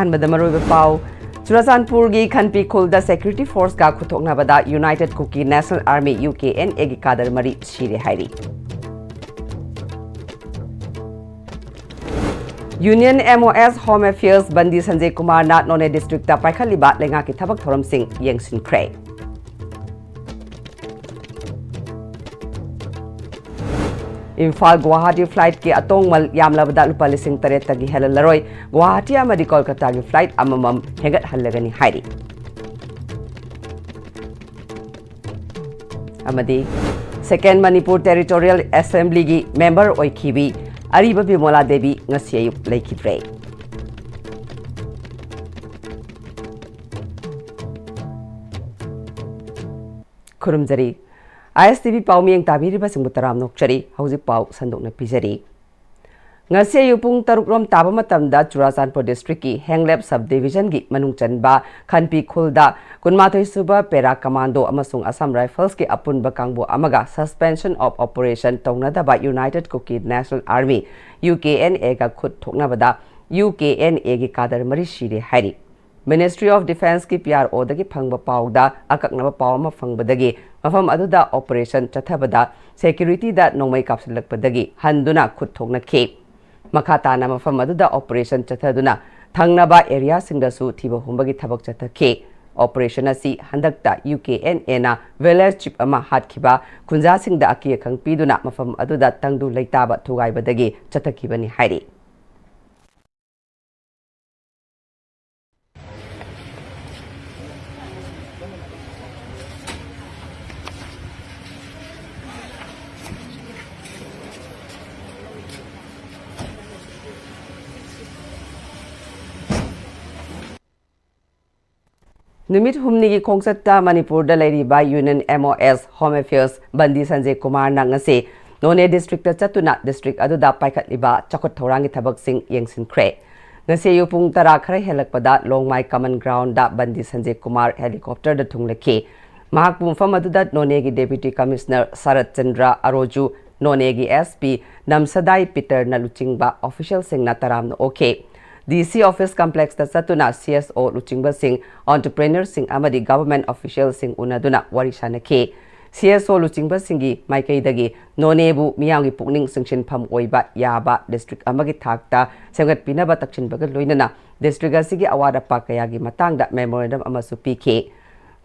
Ahambadamaru Pau, Churachandpurgi Khanpi Khulda Security Force Ka Khuthoknabada United Kuki National Army UKN Egi Kadar Mari Shire Hairi. Union MOS Home Affairs Bandi Sanjay Kumar na None District ta Paikhaliba Lenga ki Thabak Thoram Singh Yengsin Kray. Imphal Guwahati flight ki atongmal yamlabada lupa lising taret tagi helalaroi Guwahati amadi Kolkata ki flight amamam hengat hallagani hairi. Amadi Second Manipur Territorial Assembly ki member oikibi Ariba Bimola Devi ngasi ayuk laikidre. Kurumjari ISTV Pau Miyang Tabiriba Singutaram Nokchari, Hausi Pau Sandok na Pizari. Ngasi ayuk pung tarukrom taba matamda Churachandpur District ki Henglep Subdivision ki Manungchanba Khanpi Khulda Kunmathoi Suba Pera Commando amasung Assam Rifles ki apun bakangbo amaga suspension of operation tongnadaba United Kuki National Army UKN ega khut thoknabada UKN egi kadar mari shire hairi. Ministry of Defence ki PRO dagi phangba pawda akaknaba pawma phangbadagi mafam aduda operation chathabada security da nongmai kapsilakpadagi handuna khut thokna khe. Makhatana mafam aduda operation chathaduna thangnaba area singdasu thiba humbagi thabak chathakhe. Operation asi handakta UKN na village chief ama hatkhiba kunja singda aki khangpiduna mafam aduda tangdu leitaba thugaibadagi chathakibani hairi. Numit humnigi Khongsatta Manipur da Lairiba Union MOS Home Affairs Bandi Sanjay Kumar na ngase None District ta Chatuna District aduda paikhatliba chakot thorangi thabak sing yengsin kre. Ngase yupung tara khara helakpada Longmai Common Ground da Bandi Sanjay Kumar helicopter da thunglakhe. Mahak pumfam aduda None gi Deputy Commissioner Sarat Chandra Aroju None gi SP Namsadai Peter na luchingba official sing na taram na okay. DC Office Complex ta Satuna CSO Luchingba Singh, Entrepreneur Singh amadi Government Official Singh Unaduna Warishana K. CSO Luchingba Singhi Maikai Dagi, Nonebu Miyangi Pukning Singchin Pam Oiba Yaba District Amagi Takta, Sangat Pinaba Takshin Bagal Luinana, District Asigi Awada Pakayagi Matang Memorandum Amasu PK.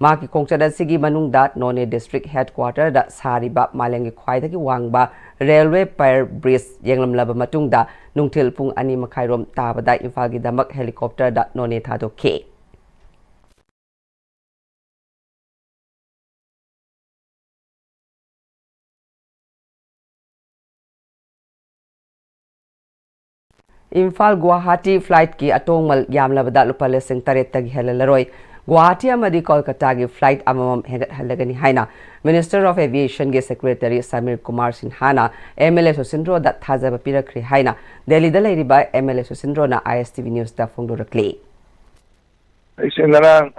Maki Kongchada Sigi Manungda None District Headquarter da Sariba Malangi Kwaidagi Wangba Railway Pier Bridge Yanglam Laba Matungda Nungtil Pung Ani Makairom Tabada Infagi Damak Helicopter da None Thado K. Imphal Guwahati flight ki atongmal yamlabada lupa lesing taret tagi helalaroi Guwahati amadi Kolkata gi flight amamam hengat halagani haina Minister of Aviation ge Secretary Samir Kumar Sinhana MLA Susindro da thajaba pirakri haina Delhi da lairiba MLA Susindro na ISTV News da phongdorakle Aisengara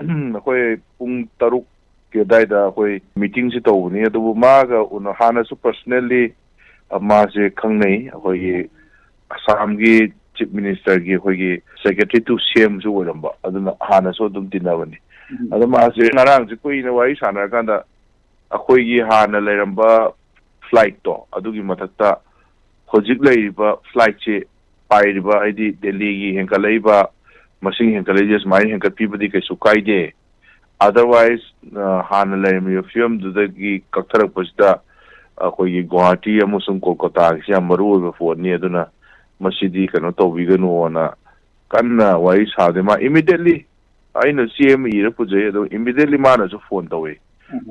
koi pung taruk ke daida koi meeting si tawni adu maga uno hana su personally ma je khangnei koi Assam gi Chief Minister gi hoigi Secretary to CM ju oramba aduna hana so dum dinawani aduma ase ngarang ji koi na wai sana kanda akoi gi hana leramba flight to adugi mathakta hojik leiba flight che pairiba aidi Delhi gi henkalaiba masing henkalai mai henkapibadi kai sukaide otherwise hana lermi film du gi kaktarak pasda akoi gi Guwahati amusung Kolkata gi amaru ba phone ni aduna Masidi kano to vigano na kanna wai sadema immediately aina CM ira puje do immediately mana so phone tawe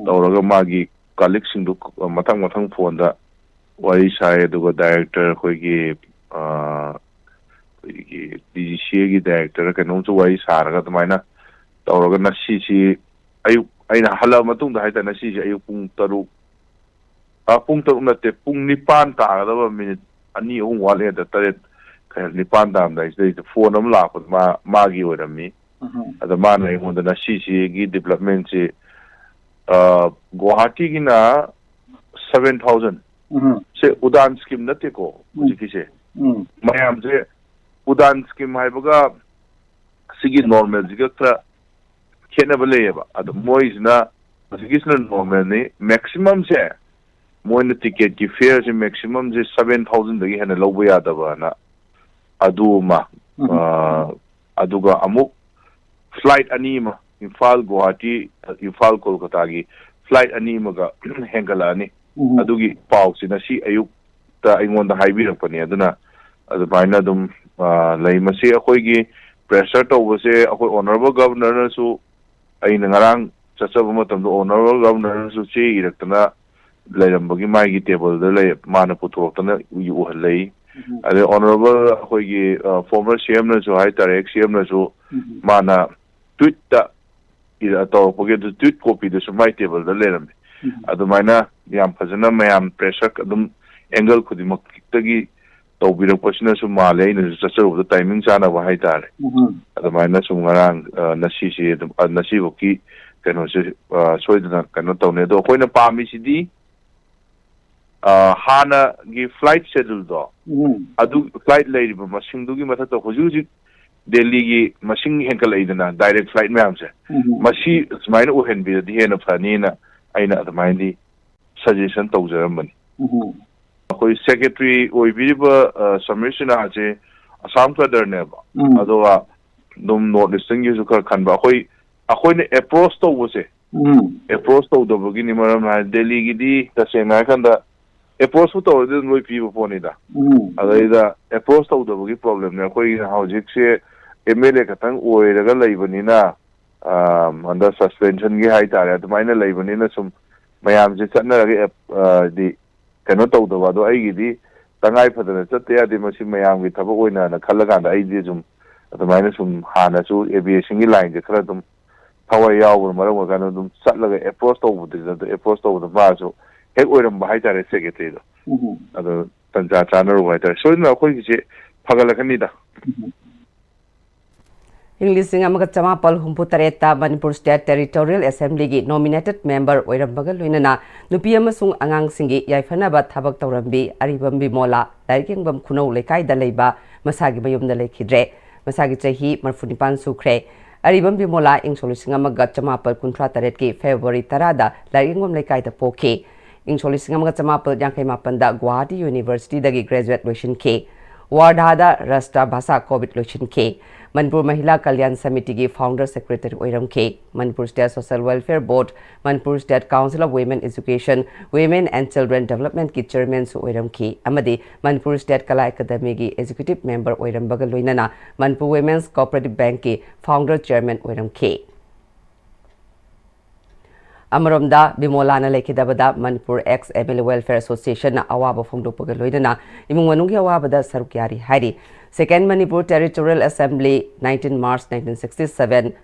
tawraga magi colleagues sing du mathang phone da wai sai do director khoi gi DGC gi director kano so wai saraga tamaina tawraga na si ayu aina hala matung da haita na si ayu pung taru na te pung nipan ta da minute ani ong wale da taret kaya nipan dam da is the phone am la magi orami ada mana ngon da si gi development si Guwahati gi na 7,000 se udan scheme na te ko jiki se mayam je udan scheme hai baga sigi normal jiga kra khena bale ba adu moisna sigi sna normal ni maximum se moina ticket ki fare je maximum je 7000 dagi hena lobu ya da ba na adu ma aduga amuk flight anima Imphal Guwahati Imphal Kolkata gi flight anima ga hengala ni adugi pau sina si ayuk ta ingonda haibirakpani aduna adu baina dum lai masi akhoi gi pressure to bose akhoi honorable governor na su aina ngarang chachaba matam do honorable governor su chi iraktana lairambagi mai gi table da lai mana puthortana yu halai ade honorable akhoi gi former CM na su hai tare CM na su mana tweet ta ira to poge du tweet copy de su mai table da leiram adu maina yam phajana mayam pressure adum angle khudima tagi tawbirak pasina su male ina chacharu da timing chana wa hai tare adu maina su ngarang nasi si nasi boki kano se soidana kano tawne do koina pami sidi hana gi flight schedule do adu flight leiriba masing dugi matha to hujuji Delhi gi masing henkal aidana direct flight mayam se masi smaina u henbi di hena phanina aina admaindi suggestion tawjaramani koi secretary oibiriba submission aje assam kadar ne ba adowa dum note listing yu kar khanba akoi ne approach to wose approach to do bagi ni maram na Delhi gi di ta se na khanda approach to do noi pi bo ni da adaida approach to do bagi problem ne koi hojik se MLA katang oiraga leibanina under suspension gi hai tare admaina leibanina sum mayam je chatnaraga di kano tawdaba do ai gi di tangai phadana chatte adi masi mayam gi thaba oina na khalaga da ai di sum admaina sum hana su aviation gi line je khara dum thawai yaw maram ga no dum chatlaga approach tawbu di da approach tawbu ba so hek oiram ba hai tare secretary do ado tanja chanar wa tare so na khoi gi je phagala khani da English amaga chamapal humpu tareta Manipur State Territorial Assembly gi nominated member oirambaga loinana nupi amasung angang singi yaifana ba thabak tawrambi aribambi mola laikengbam khunau lekai da leiba masagi bayum da lekhidre masagi chahi marfunipan sukre aribambi mola ing solusing amaga chamapal kuntra taret ki February 10 da laikengbam lekai da poke ing solusing amaga chamapal yankai mapan da Guwahati University da gi graduate loishin ke Wardhada Rashtra Bhasa COVID loishin ke Manipur Mahila Kalyan Samiti ki founder secretary oiram ke Manipur State Social Welfare Board Manipur State Council of Women Education Women and Children Development ki chairman su oiram ke amadi Manipur State Kala Academy ki executive member oiram bagal loinana Manipur Women's Cooperative Bank ki founder chairman oiram ke Amaromda Bimolana Lekidabada Manipur ex MLA Welfare Association na awaba phongdokpaga loinana imung manunggi awabada sarukyari hairi Second Manipur Territorial Assembly 19 March 1967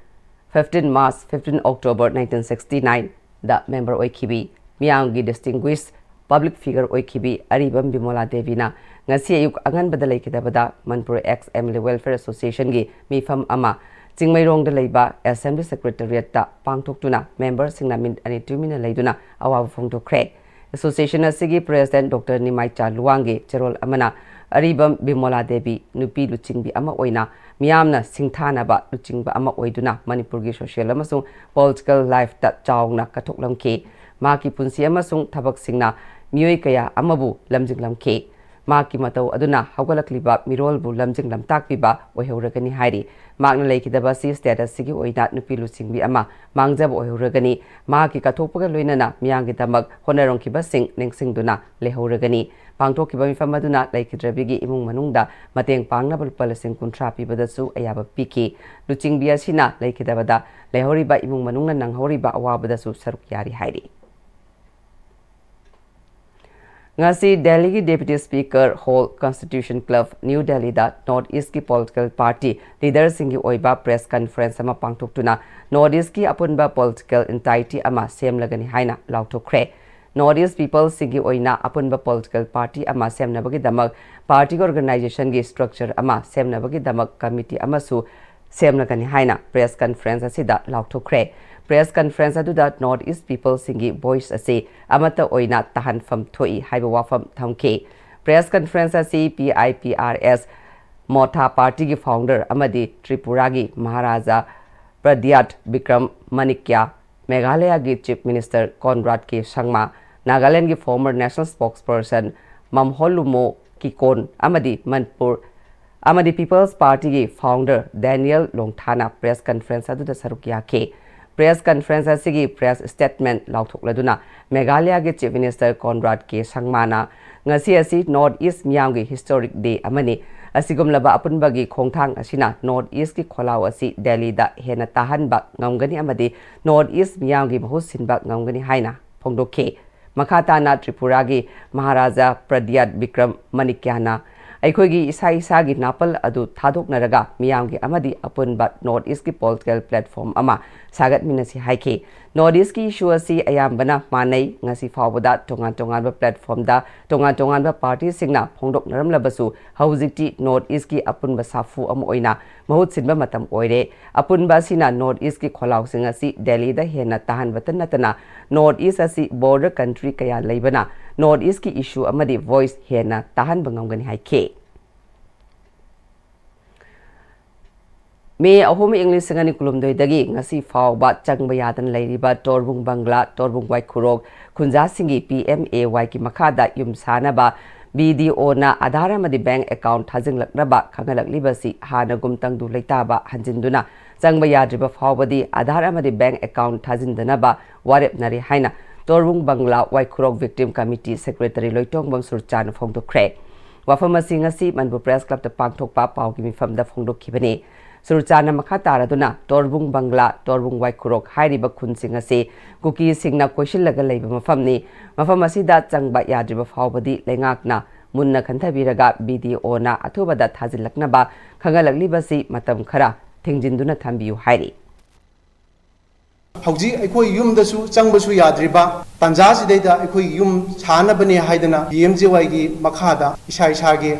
15 March 15 October 1969 the member oikibi miyangi distinguished public figure oikibi aribam Bimola Devi na ngasi ayuk angan bada lekidabada Manipur ex MLA Welfare Association gi mifam ama Chingmairong da leiba Assembly Secretariat ta pangthoktuna member singna min ani tumina leiduna awaba phongdokre Association asigi President Dr. Nimaicha Luwangi Cherol amana Aribam Bimola Devi nupi luchingbi ama oina miyamna singthana ba luchingba ama oiduna Manipur gi social amasung political life ta chawna kathoklamke maki punsi amasung thabak singna miyoi kaya amabu lamjinglamke maki matau aduna haugalakliba mirolbu lamjinglam takpiba oihoragani hairi magna leikidaba si status sigi oina nupi luchingbi ama mangjab oihoragani maki kathokpaga loinana miyangi damak honarongkiba sing nengsingduna lehoragani pangthokkiba mifam aduna leikidrabigi imung manungda mateng pangnaba lupa lasing kuntra pibadasu ayaba piki luchingbi asina leikidabada lehoriba imung manungna nanghoriba awabadasu saruk yari hairi Ngasi Delhi ki Deputy Speaker Hall Constitution Club New Delhi da North East ki political party leader singi oiba press conference ama pangthoktuna North East ki apunba political entity ama semlagani haina lauthokre North East people singi oina apunba political party ama semnabagi damak party organization gi structure ama semnabagi damak committee ama su semlagani haina press conference asida lauthokre Press conference aduda North East people singi voice ase amata oina tahan fam thoi haiba wafam thamke Press conference asi PIPRS Motha party की founder अमदी Tripura की महाराजा प्रद्यात विक्रम मनिक्या मेघालय की chief minister Conrad के संगमा नागालैंड की former national spokesperson Mmhonlumo Kikon अमदी मनपुर अमदी people's party की founder Daniel Longthana press conference अदुदा सरुक याखे प्रेस कॉन्फ्रेंस असिगी प्रेस स्टेटमेंट लाउथोकलदुना मेघालय के चीफ मिनिस्टर कॉनराड के संगमाना ngasi asi North East मियाम की हिस्टोरिक डे अमनी असिगुमलबा अपुनबगी खोंगथांग असिना North East की खोलाव असि दिल्ली दा हेना ताहनबा ngamgani amadi North East मियाम की महु सिनबा ngamgani हाइना फोंगदोखे मखाताना त्रिपुरा की महाराजा प्रद्यात विक्रम मनिक्याना अखोगी इसा इसा की नापल अदु थादोकनरगा मियाम की अमदी अपुनबा North East की पॉलिटिकल प्लेटफॉर्म अमा सागत मिनसी हाइखे North East की इशू असि अयाम्बना मानै ngasi फावबदा तोंगान तोंगानबा प्लेटफॉर्म दा तोंगान तोंगानबा पार्टी सिंगना फोंगदोकनरमलबसु हौजिकटी North East की अपुनबा साफु अम ओइना महुत सिनबा मतम ओइरे अपुनबा सिना North East की खोलाउसिंग असि दिल्ली दा हेना ताहनबतन नतना North East असि बॉर्डर कंट्री कया लेबना North East की इशू अमदी वॉइस हेना ताहनबा ngamgani हाइखे मे अहोम इंग्लिश संगनी कुलुमदोइदगी ngasi फावबा चंगबा यादन लेरिबा तोरबुंग बंगला तोरबुंग वाई खुरोग खुंजा सिंगी PMAY की मखादा युम सानबा BDO ना आधार अमदी बैंक अकाउंट थाजिंगलकनबा खंगलकलिबसी हानगुम तंगदु लेताबा हंजिंदुना चंगबा याद्रिबा फावबदी आधार अमदी बैंक अकाउंट थाजिंदनबा वारेपनरी हाइना तोरबुंग बंगला वाई खुरोग विक्टिम कमिटी सेक्रेटरी लोइटोंगबम सुरचान फोंगदोख्रे वाफम असि ngasi मनपुर प्रेस क्लब ता पांगथोकपा पावगी मिफमदा फोंगदोखिबने सुरचाना मखा तारदुना तोरबुंग बंगला तोरबुंग वाई खुरोक हाइरिबा खुनसिंग असे कुकी सिंगना कोइशिलगा लेबा मफमनी मफम असिदा चंगबा याद्रिबा फावबदी लेंगाकना मुन्ना खंथबिरगा BDO ना अथुबदा थाजिलकनबा खंगलकलिबसी मतम खरा थिंगजिंदुना थंबियु हाइरि हौजी अखोई युमदसु चंगबसु याद्रिबा तंजासिदैदा अखोई युम सानबने हाइदना PMJY की मखादा इसा इसागे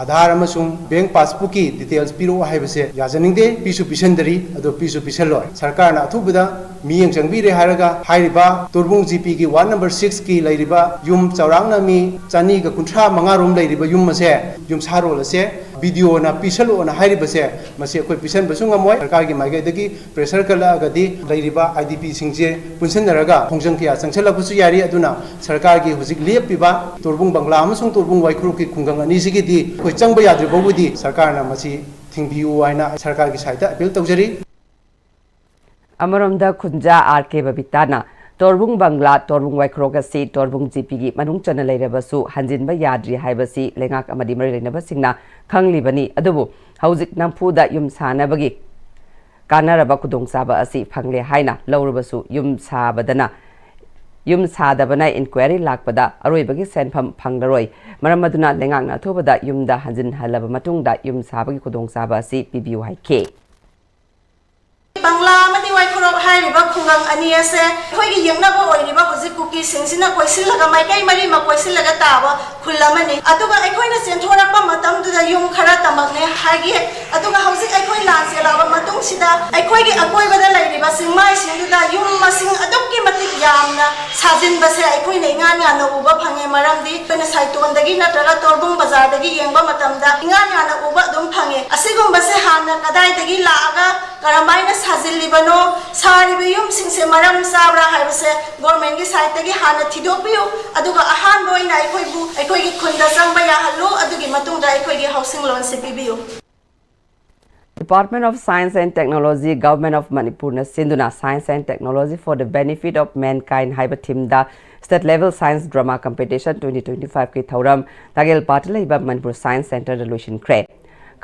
आधार अमसुंग बैंक पासबुक की डिटेल्स पिरो हाइबसे याजनिंगदे पिसु पिसंदरी अदो पिसु पिसलो सरकार ना अथुबदा मियंग चंगबिरे हारगा हाइरिबा तोरबुंग GP की वार्ड नंबर 6 की लेरिबा युम चौरांगना मी चानी का कुंठा मंगा रोम लेरिबा युम मसे युम सारोल से वीडियो ना पिसलो ना हाइरिबसे मसे कोई पिसन बसुंग अमोय सरकार की माइगैदगी प्रेशर कलागदी लेरिबा IDP सिंगजे पुनसनरगा खोंजंग किया संचलबसु यारी अदुना सरकार की हुजिक लेपिबा तोरबुंग बंगला अमसुंग तोरबुंग वाइखुरु की खुंगंग अनिसिगिदी कोई चंगबा याद्रिबौबुदी सरकार ना मसी थिंगबियु हाइना सरकार की साइड अपील तौजरी अमरमदा खुंजा RK बबिताना तोरबुंग बंगला तोरबुंग वाइख्रोग से तोरबुंग GP की मनुंग चन लेरबसु हंजिनबा याद्रि हाइबसी लेंगाक अमदी मरि लेनबसिंगना खंगलिबनी अदुबु हौजिक नंफुदा युम सानबगी कानरबा खुदोंसाबा असि फंगले हाइना लौरबसु युम सादबना इंक्वायरी लाकपदा अरोइबगी सेनफम फंगलरोय मरमदुना लेंगाक अथुबदा युमदा हंजिन हलब मतुंगदा युम साबगी खुदोंसाबा असि पिबियु हाइखे बंगला मनी वाइखुरो हाइरिबा खुंगंग अनि असे खोइगी यंगनाबो ओइरिबा हुजि कुकी सिंसिना कोइसिलगा माइकै मरि मा कोइसिलगा ताबा खुल्लामनि अदुगा अखोइना सेंथोरकपा मतमदुदा युम खरा तमगने हागी अदुगा हौजि अखोइ लांसे लाबा मतुंग सिदा अखोइगी अकोइबदा लैरिबा सिंमाइ सिंदुदा युम मसिंग अदुक्की मतिक यामना साजिनबसे अखोइना इंगान याना उबा फंगे मरमदि पेना साइटोंदगी नत्रगा तोरबुंग बाजारदगी येंबा मतमदा इंगान याना उबा दुम फंगे असिगुंबसे हाना कदाइदगी लागा करमाइना साजिलिबनो सारिबे युम सिंसे मरम साब्रा हाइबसे गवर्नमेंट की साइड तगी हाना थिदोपियो अदुगा अहान बोइना अखोइगी खुंदा संगबा याहल्लो अदुगी मतुंगदा अखोइगी हाउसिंग लोन से पिबियो Department of Science and Technology, Government of Manipur na sinduna Science and Technology for the Benefit of Mankind haiba theme da State Level Science Drama Competition 2025 ki thauram tagel patla iba Manipur Science Center resolution kre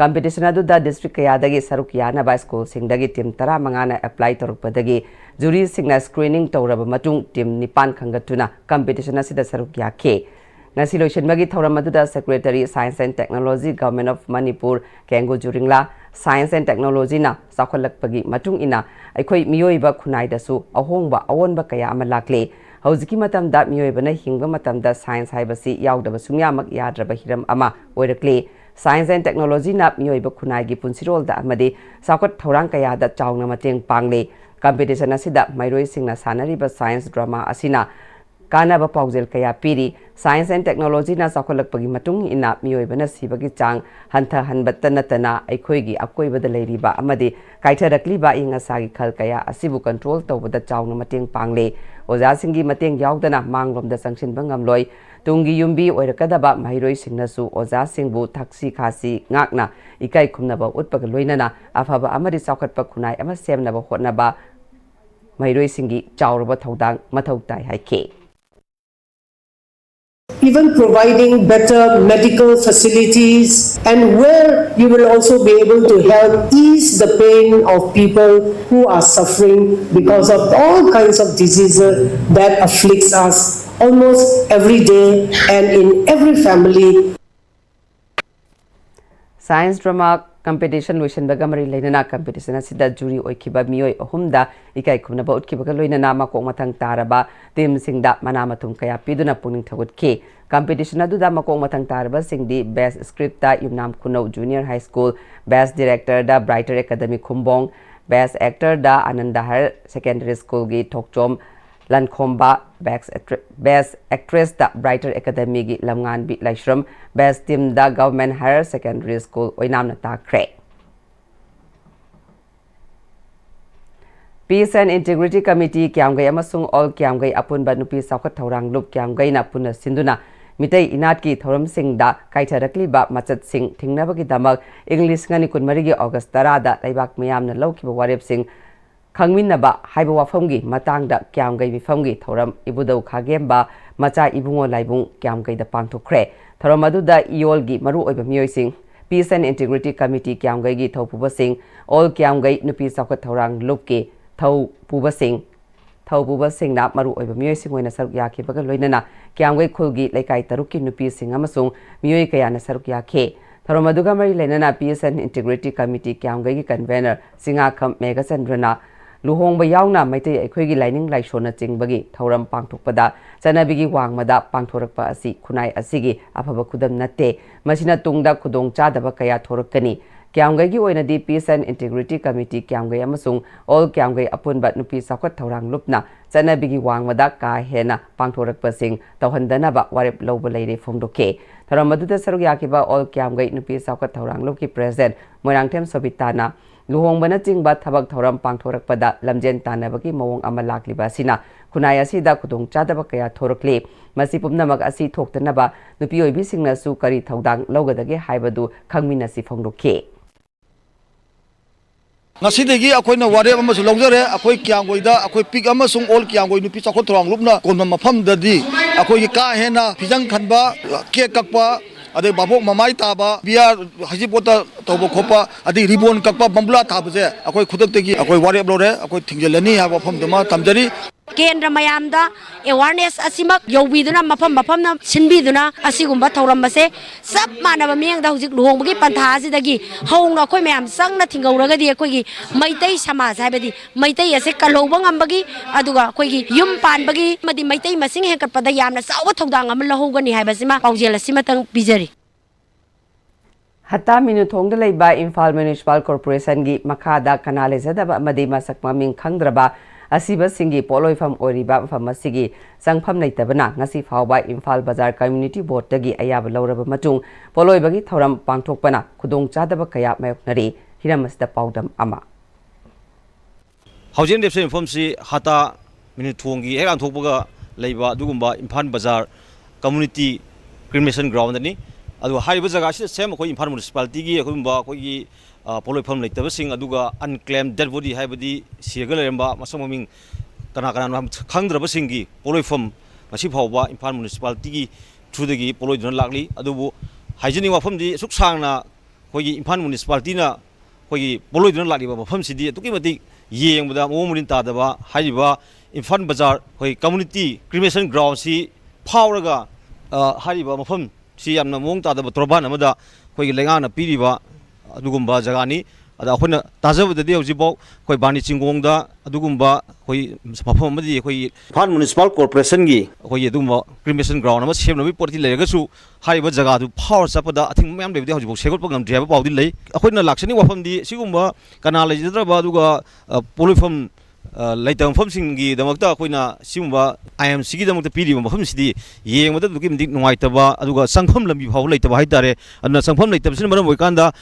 competition adu da district kayadagi saruk yana ba school singdagi team tara mangana apply torukpadagi jury singna screening tawraba matung team nipan khangatuna competition asida saruk yakhe ngasi lotion bagi thauram adu da Secretary Science and Technology Government of Manipur Kengo Juringla Science and Technology na sakholakpagi matung ina aikhoi miyoiba khunai da su ahongba awonba kaya ama lakle hauji matam da miyoiba na hingba matam da science haibasi yaudaba sungya mak yadraba hiram ama oirakle Science and Technology na miyoiba khunai gi punsirol da amade sakot thorang kaya da chawna mateng pangle competition asida mairoi singna sanariba science drama asina Kanaba Paugzel Kaya Piri, Science and Technology na sakolakpagi matung ina miyoibana sibagi chang hantha hanbatta natana aikhoigi akoibada leiriba amadi kaitharakliba ingasagi khal kaya asibu control tawbada chawna mateng pangle oja singi mateng yaudana manglomda sangsinba ngamloi tungi yumbi oirakadaba mahiroi singnasu oja singbu thaksi khasi ngakna ikai khumnaba utpaga loinana afaba amadi sakhatpa khunai ama semnaba hotnaba mahiroi singi chawraba thodang mathau tai haike. Even providing better medical facilities, and where you will also be able to help ease the pain of people who are suffering because of all kinds of diseases that afflicts us almost every day and in every family. Science drama competition loisan bagamari lainana competition asida jury oikiba mioi ahumda ikai khumnaba utkibaga loinana makok mathang taraba team singda mana mathum kaya piduna puning thagutke competition aduda makok mathang taraba singdi best script da yumnam kunau junior high school, best director da brighter academy khumbong, best actor da anandahar secondary school gi thokchom Lankhomba, best actress da brighter academy gi lamngan bi laishram, best team da government higher secondary school oinamna takre. Peace and Integrity Committee Kiamgai amasung all Kiamgai apunba nupi sakhat thorang lup Kiamgai na puna sinduna mitai inat ki thoram sing da kaitharakli ba machat sing thingnaba ki damak English ngani kunmari gi August 10 da laibak miyamna lawkiba warep sing Khangminaba haiba wafamgi matangda Kiamgai bifamgi thoram ibudau khagemba macha ibungo laibung Kiamgai da pangthokre thoram aduda iolgi maru oiba miyoi sing Peace and Integrity Committee Kiamgai gi thopuba sing all Kiamgai nupi sakhat thorang lupke thau puba sing na maru oiba miyoi sing oina saruk yakhe baga loinana Kiamgai khulgi laikai tarukki nupi sing amasung miyoi kaya na saruk yakhe thoram aduga mari lainana Peace and Integrity Committee Kiamgai gi convener Singakham Megasandrana Luhongba yauna maitai aikhoigi laining laishona chingbagi thoram pangthokpada chanabigi wangmada pangthorakpa asi khunai asigi afaba khudam natte masina tungda khudong chadaba kaya thorakani Kiamgai gi oinadi Peace and Integrity Committee Kiamgai amasung all Kiamgai apunba nupi sakhat thorang lupna chanabigi wangmada ka hena pangthorakpa sing tawhandanaba warep loba leire phomdoke thoram aduda saruk yakiba all Kiamgai nupi sakhat thorang lupki president Moirangthem Sobitana Luhongbana chingba thabak thoram pangthorakpada lamjen tanabagi mawong ama lakliba sina khunai asida khudong chadaba kaya thorakle masi pumnamak asi thoktanaba nupi oibi singna su kari thodang logadage haibadu khangminasi phongdokhe Ngasidegi akoina ware amasu longjare akoi Kiamgoida akoi pik amasung all Kiamgoi nupi chakot thorang lupna konma mafam dadi akoi ka hena phijang khanba ke kakpa ade babok mamai taba biar hajipota tobo khopa ade ribon kakpa bambula tabje akoi khudak tegi akoi ware blore akoi thingjelani ha bafam dama tamjari Kendra mayamda awareness asimak yobiduna mafam na sinbiduna asigumba thauramase sab manaba miyangda hujik luhongbagi pantha asidagi haungna khoi mayam sangna thingauragadi akoigi maitai samaj haibadi maitai ase kalowba ngambagi aduga akoigi yum panbagi madi maitai masing hekatpada yamna sawa thodang am lahogani haibasima paujel asimatang bijari Hatta minuthongda leiba Imphal Municipal Corporation gi makhada kanale zadaba amadi masak maming khangdraba asiba singi poloifam oriba pharmacy sangpham leitabana ngasi phawba Imphal Bazar Community Board tagi ayaba lawraba matung poloibagi thoram pangthokpana khudong chadaba kaya mayoknari hiramasta paudam ama Housing Depse Informsi Hata Minuthongi Hegang Thokpaga leiba dugumba Imphal Bazar Community Cremation Ground ni adu haiba jaga si sem khoi Imphal Municipality gi khumba khoi poloifam leitabasing aduga unclaimed dead body haibadi sigaleramba masomaming kana khangdrabasing gi poloifam masi phawba Imphal Municipality gi thudagi poloiduna lakli adubu haijini wafam di suksangna khoi Imphal Municipality na khoi poloiduna lakli ba mafam sidi tukimati yengbuda momurin tadaba haiba Imphal Bazar khoi community cremation ground si phawraga haiba mafam si yamna mong tadaba torban amada khoi lengana piriba adugumba jagani ada khona tajabudadi hojibok khoi bani chingongda adugumba khoi mafam amadi khoi Imphal Municipal Corporation gi khoi adugumba cremation ground ama semnabi porti legasu haiba jaga du power chapada athing mayam lebdi hojibok segol pagam driba pawdi lei akhona laksani wafam di sigumba kanal lejidraba aduga polifam ꯂꯩꯇꯕ ꯃꯐꯝꯁꯤꯡꯒꯤ ꯗꯃꯛꯇ ꯑꯩꯈꯣꯏꯅ ꯁꯤꯒꯨꯝꯕ IMC ꯒꯤꯗꯃꯛꯇ ꯄꯤꯔꯤꯕ ꯃꯐꯝꯁꯤꯗꯤ ꯌꯦꯡꯕꯗ ꯑꯗꯨꯛꯀꯤ ꯃꯇꯤꯛ ꯅꯨꯡꯉꯥꯏꯇꯕ ꯑꯗꯨꯒ ꯆꯪꯐꯝ ꯂꯝꯕꯤ ꯐꯥꯎꯕ ꯂꯩꯇꯕ ꯍꯥꯏꯇꯥꯔꯦ ꯑꯗꯨꯅ ꯆꯪꯐꯝ ꯂꯩꯇꯕꯁꯤꯅ ꯃꯔꯝ ꯑꯣꯏꯀꯥꯟꯗ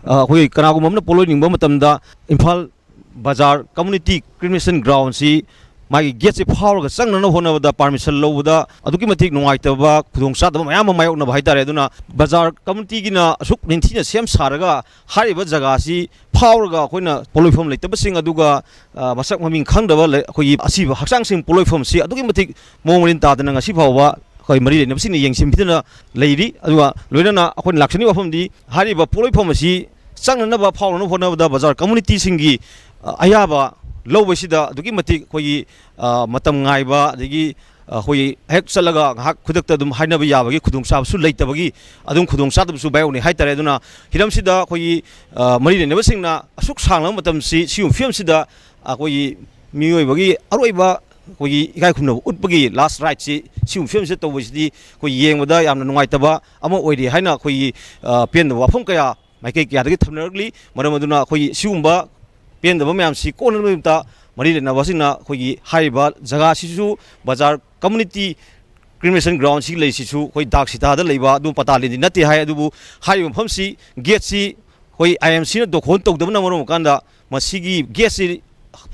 ꯑꯩꯈꯣꯏ ꯀꯅꯥꯒꯨꯝꯕ ꯑꯃꯅ ꯄꯣꯂꯣꯏꯅꯤꯡꯕ ꯃꯇꯝꯗ ꯏꯝꯐꯥꯜ ꯕꯖꯥꯔ ꯀꯝꯃꯨꯅꯤꯇꯤ ꯀ꯭ꯔꯤꯃꯦꯁꯟ ꯒ꯭ꯔꯥꯎꯟꯁꯤ ꯃꯥꯒꯤ ꯒꯦꯠꯁꯤ ꯐꯥꯎꯔꯒ ꯆꯪꯅꯅ ꯍꯣꯠꯅꯕꯗ ꯄꯥꯔꯃꯤꯁꯟ ꯂꯧꯕꯗ ꯑꯗꯨꯛꯀꯤ ꯃꯇꯤꯛ ꯅꯨꯡꯉꯥꯏꯇꯕ ꯈꯨꯗꯣꯡꯆꯥꯗꯕ ꯃꯌꯥꯝ ꯑꯃ ꯃꯥꯌꯣꯛꯅꯕ ꯍꯥꯏꯇꯥꯔꯦ ꯑꯗꯨꯅ ꯕꯖꯥꯔ ꯀꯝꯃꯨꯅꯤꯇꯤꯒꯤना ꯑꯁꯨꯛ ꯅꯤꯡꯊꯤꯅ ꯁꯦꯝ ꯁꯥꯔꯒ ꯍꯥꯏꯔꯤꯕ ꯖꯒꯥꯁꯤ ꯐꯥꯎꯔꯒ ꯑꯩꯈꯣꯏꯅ ꯄꯣꯂꯣꯏꯐꯝ ꯂꯩꯇꯕꯁꯤꯡ ꯑꯗꯨꯒ ꯃꯁꯛ ꯃꯃꯤꯡ ꯈꯪꯗꯕ ꯑꯩꯈꯣꯏꯒꯤ ꯑꯁꯤꯕ ꯍꯛꯆꯥꯡꯁꯤꯡ ꯄꯣꯂꯣꯏꯐꯝꯁꯤ ꯑꯗꯨꯛꯀꯤ ꯃꯇꯤꯛ ꯃꯑꯣꯡ ꯃꯔꯤꯟ ꯇꯥꯗꯅ ꯉꯁꯤ ꯐꯥꯎꯕ ꯑꯩꯈꯣꯏ ꯃꯔꯤ ꯂꯩꯅꯕꯁꯤꯡꯅ ꯌꯦꯡꯁꯤꯟꯕꯤꯗꯨꯅ ꯂꯩꯔꯤ ꯑꯗꯨꯒ ꯂꯣꯏꯅꯅ ꯑꯩꯈꯣꯏꯅ ꯂꯥꯛꯆꯅꯤꯡꯕ ꯋꯥꯐꯝꯗꯤ ꯍꯥꯏꯔꯤꯕ ꯄꯣꯂꯣꯏꯐꯝ ꯑꯁꯤ ꯆꯪꯅꯅꯕ ꯐꯥꯎꯅꯅꯕ ꯍꯣꯠꯅꯕꯗ ꯕꯖꯥꯔ ꯀꯝꯃꯨꯅꯤꯇꯤꯁꯤꯡꯒꯤ ꯑꯌꯥꯕ ꯂꯧꯕꯁꯤꯗ ꯑꯗꯨꯛꯀꯤ ꯃꯇꯤꯛ ꯑꯩꯈꯣꯏꯒꯤ ꯃꯇꯝ ꯉꯥꯏꯕ ꯑꯗꯒꯤ ꯑꯩꯈꯣꯏ ꯍꯦꯛ ꯆꯠꯂꯒ ꯉꯥꯏꯍꯥꯛ ꯈꯨꯗꯛꯇ ꯑꯗꯨꯝ ꯍꯥꯏꯅꯕ ꯌꯥꯕꯒꯤ ꯈꯨꯗꯣꯡꯆꯥꯕꯁꯨ ꯂꯩꯇꯕꯒꯤ ꯑꯗꯨꯝ ꯈꯨꯗꯣꯡꯆꯥꯗꯕꯁꯨ ꯃꯥꯌꯣꯛꯅꯩ ꯍꯥꯏꯇꯥꯔꯦ ꯑꯗꯨꯅ ꯍꯤꯔꯝꯁꯤꯗ ꯑꯩꯈꯣꯏꯒꯤ ꯃꯔꯤ ꯂꯩꯅꯕꯁꯤꯡꯅ ꯑꯁꯨꯛ ꯁꯥꯡꯂꯕ ꯃꯇꯝꯁꯤ ꯁꯤꯒꯨꯝꯕ ꯐꯤꯕꯝꯁꯤꯗ ꯑꯩꯈꯣꯏꯒꯤ ꯃꯤꯑꯣꯏꯕꯒꯤ ꯑꯔꯣꯏꯕ ꯑꯩꯈꯣꯏꯒꯤ ꯏꯀꯥꯏ ꯈꯨꯝꯅꯕ ꯎꯠꯄꯒꯤ ꯂꯥꯁ ꯔꯥꯏꯠꯁꯤ ꯁꯤꯒꯨꯝꯕ ꯐꯤꯕꯝꯁꯤꯗ ꯇꯧꯕꯁꯤꯗꯤ ꯑꯩꯈꯣꯏ ꯌꯦꯡꯕꯗ ꯌꯥꯝꯅ ꯅꯨꯡꯉꯥꯏꯇꯕ ꯑꯃ ꯑꯣꯏꯔꯤ ꯍꯥꯏꯅ ꯑꯩꯈꯣꯏꯒꯤ ꯄꯦꯟꯗꯕ ꯋꯥꯐꯝ ꯀꯌꯥ ꯃꯥꯏꯀꯩ ꯀꯌꯥꯗꯒꯤ ꯊꯝꯅꯔꯛꯂꯤ ꯃꯔꯝ ꯑꯗꯨꯅ ꯑꯩꯈꯣꯏꯒꯤ ꯁꯤꯒꯨꯝꯕ ꯄꯦꯟꯗꯕ ꯃꯌꯥꯝꯁꯤ ꯀꯣꯛꯅꯕꯒꯤꯗꯃꯛꯇ ꯃꯔꯤ ꯂꯩꯅꯕꯁꯤꯡꯅ ꯑꯩꯈꯣꯏꯒꯤ ꯍꯥꯏꯔꯤꯕ ꯖꯒꯥꯁꯤꯁꯨ ꯕꯖꯥꯔ ꯀꯝꯃꯨꯅꯤꯇꯤ ꯀ꯭ꯔꯤꯃꯦꯁꯟ ꯒ꯭ꯔꯥꯎꯟꯁꯤ ꯂꯩꯁꯤꯁꯨ ꯑꯩꯈꯣꯏ ꯗꯥꯛ ꯁꯤꯇꯥꯗ ꯂꯩꯕ ꯑꯗꯨ ꯄꯇꯥꯂꯦꯟꯗꯤ ꯅꯠꯇꯦ ꯍꯥꯏ ꯑꯗꯨꯕꯨ ꯍꯥꯏꯔꯤꯕ ꯃꯐꯝꯁꯤ ꯒꯦꯠꯁꯤ ꯑꯩꯈꯣꯏ IMCꯅ ꯗꯣꯈꯣꯟ ꯇꯧꯗꯕꯅ ꯃꯔꯝ ꯑꯣꯏꯔꯀꯥꯟꯗ ꯃꯁꯤꯒꯤ ꯒꯦꯠꯁꯤ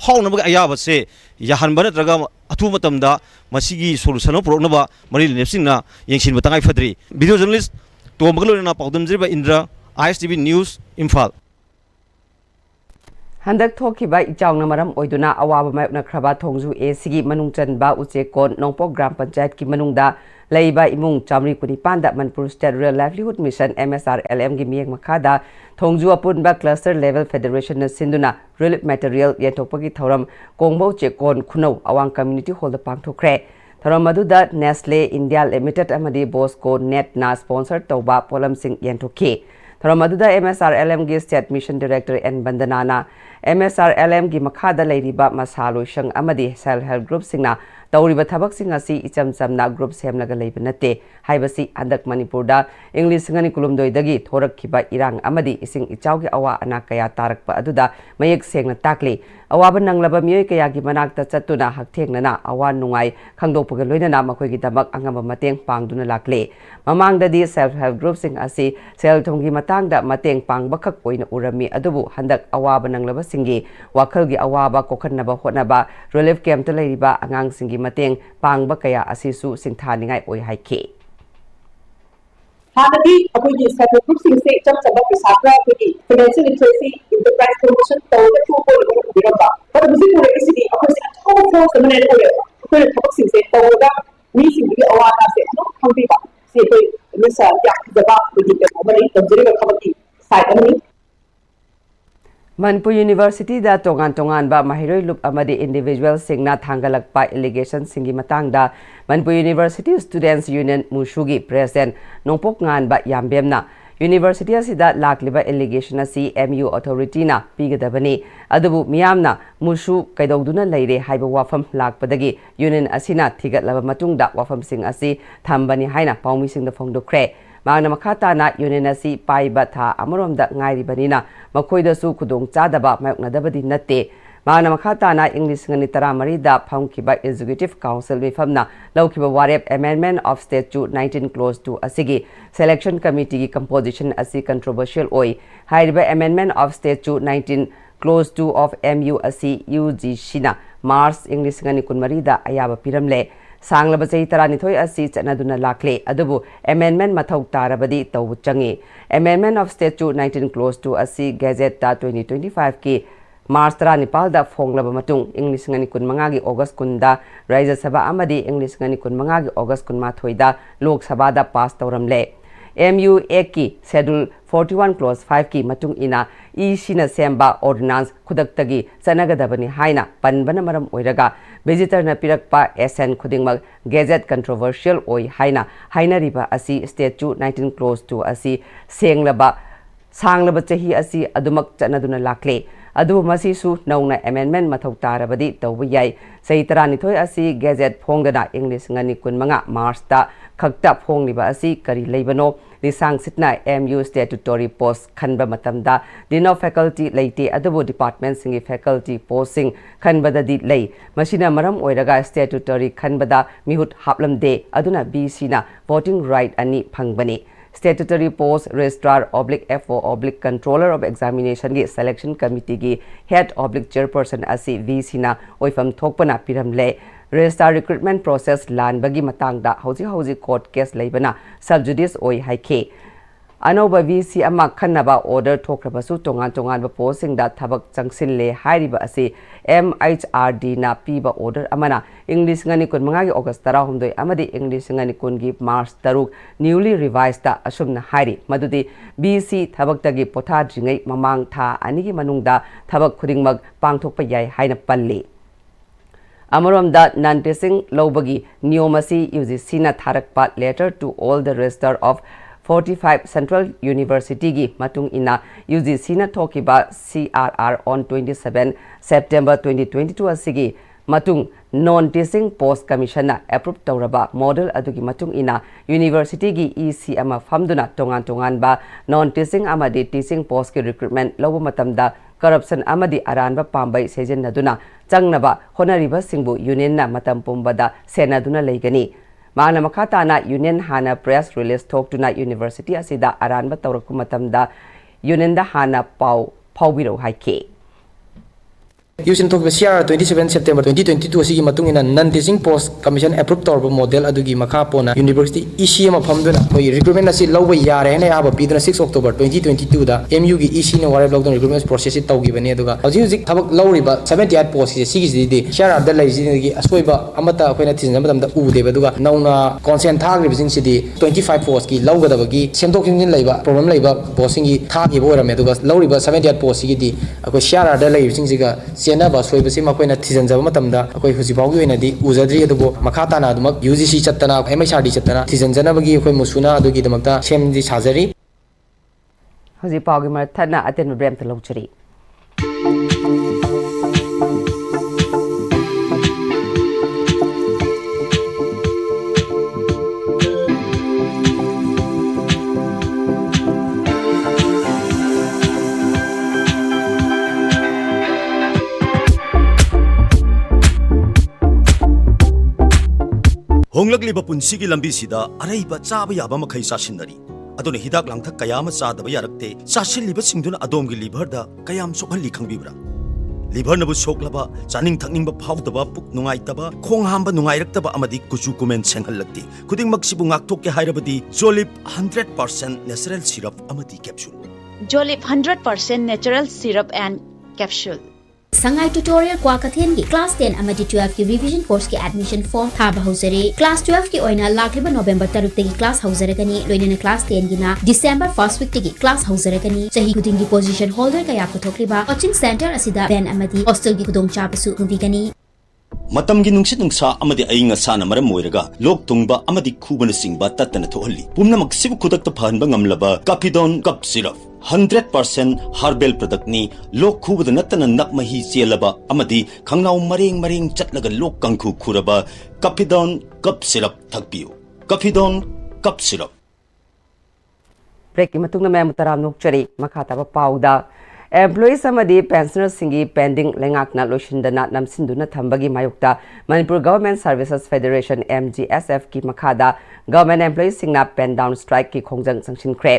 ꯐꯥꯎꯅꯕꯒꯤ ꯑꯌꯥꯕꯁꯦ ꯌꯥꯍꯟꯕ ꯅꯠꯇ꯭ꯔꯒ ꯑꯊꯨꯕ ꯃꯇꯝꯗ ꯃꯁꯤꯒꯤ ꯁꯣꯂꯨꯁꯟ ꯑꯃ ꯄꯨꯔꯛꯅꯕ ꯃꯔꯤ ꯂꯩꯅꯕꯁꯤꯡꯅ ꯌꯦꯡꯁꯤꯟꯕ ꯇꯉꯥꯏ ꯐꯗ꯭ꯔꯤ ꯚꯤꯗꯤꯑꯣ ꯖꯔꯅꯦꯂꯤꯁ ꯇꯣꯝꯕꯒ ꯂꯣꯏꯅꯅ ꯄꯥꯎꯗꯝꯖꯔꯤꯕ ꯏꯟꯗ꯭ꯔ ISTV ꯅ꯭ꯌꯨꯁ ꯏꯝꯐꯥꯜ ꯍꯟꯗꯛ ꯊꯣꯛꯈꯤꯕ ꯏꯆꯥꯎꯅ ꯃꯔꯝ ꯑꯣꯏꯗꯨꯅ ꯑꯋꯥꯕ ꯃꯥꯌꯣꯛꯅꯈ꯭ꯔꯕ ꯊꯣꯡꯖꯨ ꯑꯦꯁꯤꯒꯤ ꯃꯅꯨꯡ ꯆꯟꯕ ꯎꯆꯦꯛꯀꯣꯟ ꯅꯣꯡꯄꯣꯛ ꯒ꯭ꯔꯥꯝ ꯄꯟꯆꯥꯌꯠꯀꯤ ꯃꯅꯨꯡꯗ ꯂꯩꯕ ꯏꯃꯨꯡ 119ꯗ ꯃꯅꯤꯄꯨꯔ ꯁ꯭ꯇꯦꯠ ꯔꯨꯔꯦꯜ ꯂꯥꯏꯚꯂꯤꯍꯨꯗ ꯃꯤꯁꯟ MSRLMꯒꯤ ꯃꯤꯠꯌꯦꯡ ꯃꯈꯥꯗ ꯊꯣꯡꯖꯨ ꯑꯄꯨꯟꯕ ꯀ꯭ꯂꯁꯇꯔ ꯂꯦꯚꯦꯜ ꯐꯦꯗꯔꯦꯁꯟꯅ ꯁꯤꯟꯗꯨꯅ ꯔꯤꯂꯤꯐ ꯃꯦꯇꯔꯤꯌꯦꯜ ꯌꯦꯟꯊꯣꯛꯄꯒꯤ ꯊꯧꯔꯝ ꯀꯣꯡꯕ ꯎꯆꯦꯛꯀꯣꯟ ꯈꯨꯅꯧ ꯑꯋꯥꯡ ꯀꯝꯃ꯭ꯌꯨꯅꯤꯇꯤ ꯍꯣꯜꯗ ꯄꯥꯡꯊꯣꯛꯈ꯭ꯔꯦ ꯊꯧꯔꯝ ꯑꯗꯨꯗ ꯅꯦꯁꯂꯦ ꯏꯟꯗꯤꯌꯥ ꯂꯤꯃꯤꯇꯦꯗ ꯑꯃꯗꯤ ꯕꯣꯁꯀꯣ ꯅꯦꯠꯅ ꯁ꯭ꯄꯣꯟꯁꯔ ꯇꯧꯕ ꯄꯣꯠꯂꯝꯁꯤꯡ ꯌꯦꯟꯊꯣꯛꯈꯤ ꯊꯧꯔꯝ ꯑꯗꯨꯗ MSRLMꯒꯤ ꯁ꯭ꯇꯦꯠ ꯃꯤꯁꯟ ꯗꯤꯔꯦꯛꯇꯔ N ꯕꯟꯗꯅꯥꯅ MSRLMꯒꯤ ꯃꯈꯥꯗ ꯂꯩꯔꯤꯕ ꯃꯁꯥ ꯂꯣꯏꯁꯪ ꯑꯃꯗꯤ ꯁꯦꯜꯐ ꯍꯦꯜꯞ ꯒ꯭ꯔꯨꯞꯁꯤꯡꯅ ꯇꯧꯔꯤꯕ ꯊꯕꯛꯁꯤꯡ ꯑꯁꯤ ꯏꯆꯝ ꯆꯝꯅ ꯒ꯭ꯔꯨꯞ ꯁꯦꯝꯂꯒ ꯂꯩꯕ ꯅꯠꯇꯦ ꯍꯥꯏꯕꯁꯤ ꯍꯟꯗꯛ ꯃꯅꯤꯄꯨꯔꯗ ꯏꯪ 2019ꯗꯒꯤ ꯊꯣꯔꯛꯈꯤꯕ ꯏꯔꯥꯡ ꯑꯃꯗꯤ ꯏꯁꯤꯡ ꯏꯆꯥꯎꯒꯤ ꯑꯋꯥ ꯑꯅꯥ ꯀꯌꯥ ꯇꯥꯔꯛꯄ ꯑꯗꯨꯗ ꯃꯌꯦꯛ ꯁꯦꯡꯅ ꯇꯥꯛꯂꯤ ꯑꯋꯥꯕ ꯅꯪꯂꯕ ꯃꯤꯑꯣꯏ ꯀꯌꯥꯒꯤ ꯃꯅꯥꯛꯇ ꯆꯠꯇꯨꯅ ꯍꯛꯊꯦꯡꯅꯅ ꯑꯋꯥ ꯅꯨꯡꯉꯥꯏ ꯈꯪꯗꯣꯛꯄꯒ ꯂꯣꯏꯅꯅ ꯃꯈꯣꯏꯒꯤꯗꯃꯛ ꯑꯉꯝꯕ ꯃꯇꯦꯡ ꯄꯥꯡꯗꯨꯅ ꯂꯥꯛꯂꯤ ꯃꯃꯥꯡꯗꯗꯤ ꯁꯦꯜꯐ ꯍꯦꯜꯞ ꯒ꯭ꯔꯨꯞꯁꯤꯡ ꯑꯁꯤ ꯁꯦꯜ ꯊꯨꯝꯒꯤ ꯃꯇꯥꯡꯗ ꯃꯇꯦꯡ ꯄꯥꯡꯕꯈꯛ ꯑꯣꯏꯅ ꯎꯔꯝꯃꯤ ꯑꯗꯨꯕꯨ ꯍꯟꯗꯛ ꯑꯋꯥꯕ ꯅꯪꯂꯕꯁꯤꯡꯒꯤ ꯋꯥꯈꯜꯒꯤ ꯑꯋꯥꯕ ꯀꯣꯛꯍꯟꯅꯕ ꯍꯣꯠꯅꯕ ꯔꯤꯂꯤꯐ ꯀꯦꯝꯞꯇ ꯂꯩꯔꯤꯕ ꯑꯉꯥꯡꯁꯤꯡꯒꯤ ꯃꯇꯦꯡ ꯄꯥꯡꯕ ꯀꯌꯥ ꯑꯁꯤꯁꯨ ꯁꯤꯡꯊꯥꯅꯤꯡꯉꯥꯏ ꯑꯣꯏ ꯍꯥꯏꯈꯤ ꯍꯥꯟꯅꯗꯤ ꯑꯩꯈꯣꯏꯒꯤ ꯁꯦꯜꯐ ꯒ꯭ꯔꯨꯞꯁꯤꯡꯁꯦ ꯏꯆꯝ ꯆꯝꯕ ꯄꯩꯁꯥ ꯈꯔ ꯑꯩꯈꯣꯏꯒꯤ ꯐꯥꯏꯅꯥꯟꯁꯤꯌꯦꯜ ꯂꯤꯇꯔꯦꯁꯤ ꯏꯟꯇꯔꯄ꯭ꯔꯥꯏꯁ ꯄ꯭ꯔꯣꯃꯣꯁꯟ ꯇꯧꯔꯒ ꯊꯣꯛꯄ ꯑꯣꯏꯅ ꯎꯕꯤꯔꯝꯕ ꯑꯗꯣ ꯍꯧꯖꯤꯛ ꯎꯔꯛꯏꯁꯤꯗꯤ ꯑꯩꯈꯣꯏꯁꯦ ꯑꯆꯧꯕ ꯐꯣꯔꯁ ꯑꯃꯅꯦ ꯑꯣꯏꯌꯦꯕ ꯑꯩꯈꯣꯏꯅ ꯊꯕꯛꯁꯤꯡꯁꯦ ꯇꯧꯔꯒ ꯃꯤꯁꯤꯡꯗꯨꯒꯤ ꯑꯋꯥ ꯑꯅꯥꯁꯦ ꯑꯗꯨꯝ ꯈꯪꯕꯤꯕ ꯁꯤ ꯑꯩꯈꯣꯏ ꯃꯤꯁ ꯌꯥꯝ ꯐꯖꯕ ꯑꯩꯈꯣꯏꯒꯤ ꯀꯩꯅꯣ ꯑꯃꯅꯤ ꯇꯧꯖꯔꯤꯕ ꯊꯕꯛꯀꯤ ꯁꯥꯏꯠ ꯑꯃꯅꯤ Manipur University da tongan ba mahiroi lup amadi individual singna thangalakpa allegation singi matangda Manipur University Students Union Mushugi President Nongpok ngan ba yambemna University asida lakliba allegation asi MU authority na pigadabani adubu miyamna mushu kaidogduna leire haiba wafam lakpadagi union asina thigatlaba matungda wafam sing asi thambani haina paumi singda phongdokre Magna Makhatana union asi paiba tha amoromda ngairibanina makoidasu khudong chadaba mayoknadabadi natte Magna Makhatana English ngani taramari da phangkiba Executive Council mifamna laukiba warep Amendment of Statute 19 Clause 2 asigi Selection Committee ki composition asi controversial oi haiba Amendment of Statute 19 Clause 2 of MU asi UG Shina Mars English ngani kunmari da ayaba piramle Sanglaba chahi taranithoi asi chanaduna lakle adubu amendment mathau tarabadi tawbu changi Amendment of Statute 19 Clause 2 asi Gazette ta 2025 ki March 19 da fonglaba matung English ngani kunmanga gi August kunda Rajya Sabha amadi English ngani kunmanga gi August kunma thoida Lok Sabha da pass tawramle MU ki Schedule 41 Clause 5 ki matung ina Shina semba ordinance khudaktagi chanagadabani haina panbana maram oiraga visitor na pirakpa SN khudingmak gazette controversial oi haina riba asi statute 19 clause 2 asi sanglaba chahi asi adumak chanaduna lakle ꯑꯗꯨꯕꯨ ꯃꯁꯤꯁꯨ ꯅꯧꯅ ꯑꯦꯃꯦꯟꯃꯦꯟ ꯃꯊꯧ ꯇꯥꯔꯕꯗꯤ ꯇꯧꯕ ꯌꯥꯏ ꯆꯍꯤ 12 ꯑꯁꯤ gadget ꯐꯣꯡꯗꯅ ꯏꯪ 2025 ꯃꯥꯔꯆꯇ ꯈꯛꯇ ꯐꯣꯡꯂꯤꯕ ꯑꯁꯤ ꯀꯔꯤ ꯂꯩꯕꯅꯣ ꯂꯤꯁꯥꯡꯁꯤꯠꯅ MU statutory post खनबा मतमदा Dean of Faculty leite adubu department singi faculty posting खनबददि lei machina maram oiraga statutory खनबदा mihut haplamde aduna BC na voting right ani phangbani statutory post registrar /FO controller of examination gi selection committee gi head /chairperson asi VC na oifam thokpana piramle registrar recruitment process lan bagi matangda hauji court case leibana subjudice oi haike Anoba VC ama khanaba order thokrabasu tongan ba posting da thabak changsin le hairiba asi MHRD na piba order amana English ngani kun manga gi August 12 amadi English ngani kun gi March 3 newly revised da asumna hairi madudi BC thabak tagi potha dringai mamang tha ani gi manungda thabak khudingmak pangthokpa yai haina palli Amaramda non-teaching lobagi Neomasi UGC na tharakpa letter to all the register of 45 Central University gi matung ina UGC na thokiba CRR on 27 September 2022 asigi matung non-teaching post commission na approve tawraba model adugi matung ina university gi EC ama famduna tongan ba non-teaching amadi teaching post ki recruitment lobo matamda corruption amadi aranba pambai sejen naduna changnaba honariba singbu union na matam pumbada senaduna leigani Mana makata na union hana press release talk to na university asida aranba tawrakku matamda union da hana pawbiro haike Using talk CR 27 September 2022 asigi matung ina non-teaching post commission approved torba model adugi makha pona university EC ma phamduna koi recruitment asi lawba yare hena aba piduna 6 October 2022 da MU gi EC na ware lockdown recruitment process tawgi bani aduga hauji thabak lawriba 78 post sigi di CR da lai gi asoiba amata koina thinja madam da ude baduga nauna consent thagri bising sidi 25 post gi lawgada bagi semtok jingin laiba problem laiba posting gi thagi boram aduga lawriba 78 post gi di akoi CR da lai bising siga Senaba soibasi makoina thijanjaba matamda akoi hujibawgi oinadi uzadri adubo makhatana adumak UGC chattana MHRD chattana thijanjana bagi akoi musuna adugi damakta semdi sajari hujipawgi marthana aten brem talauchari Honglakliba punsigi lambi sida araiba chaba yaba makhai sasinari aduna hidak langthak kayama chadaba yarakte chasilliba singduna adomgi liver da kayam sokhalli khangbibra liver nabu soklaba chaning thakningba phawdaba puk nungaitaba khong hamba nungairaktaba amadi kuchu kumen senghallakti khuding maksibu ngakthokke hairabadi Jolip 100% natural syrup amadi capsule Jolip 100% natural syrup and capsule Sangai tutorial kwa kathen gi class 10 amadi 12 ki revision course ki admission form thaba hausare class 12 ki oina lakliba November 3 tagi class hausaragani loinana class 10 gi na December 1st week tagi class hausaragani sahi kuding gi position holder kaya puthokliba coaching center asida ben amadi hostel gi kudong chapasu ngigani Matam gi nungsit nungsa amadi ainga sana maram moiraga lok tungba amadi khubana singba tatana thohalli pumna maksibu khudakta phanba ngamlaba Capidon cup syrup 100% herbal product ni lok khubada natana nakmahi chelaba amadi khangnau mareng chatlaga lok kangkhu khuraba Capidon cup syrup thakpiu Capidon cup syrup break ki matungna mem taram nokchari makhata ba pauda employees amadi pensioners singi pending lengakna loshindana namsinduna thambagi mayukta Manipur Government Services Federation MGSF ki makhada government employees singna pen down strike ki khongjang sangshin kre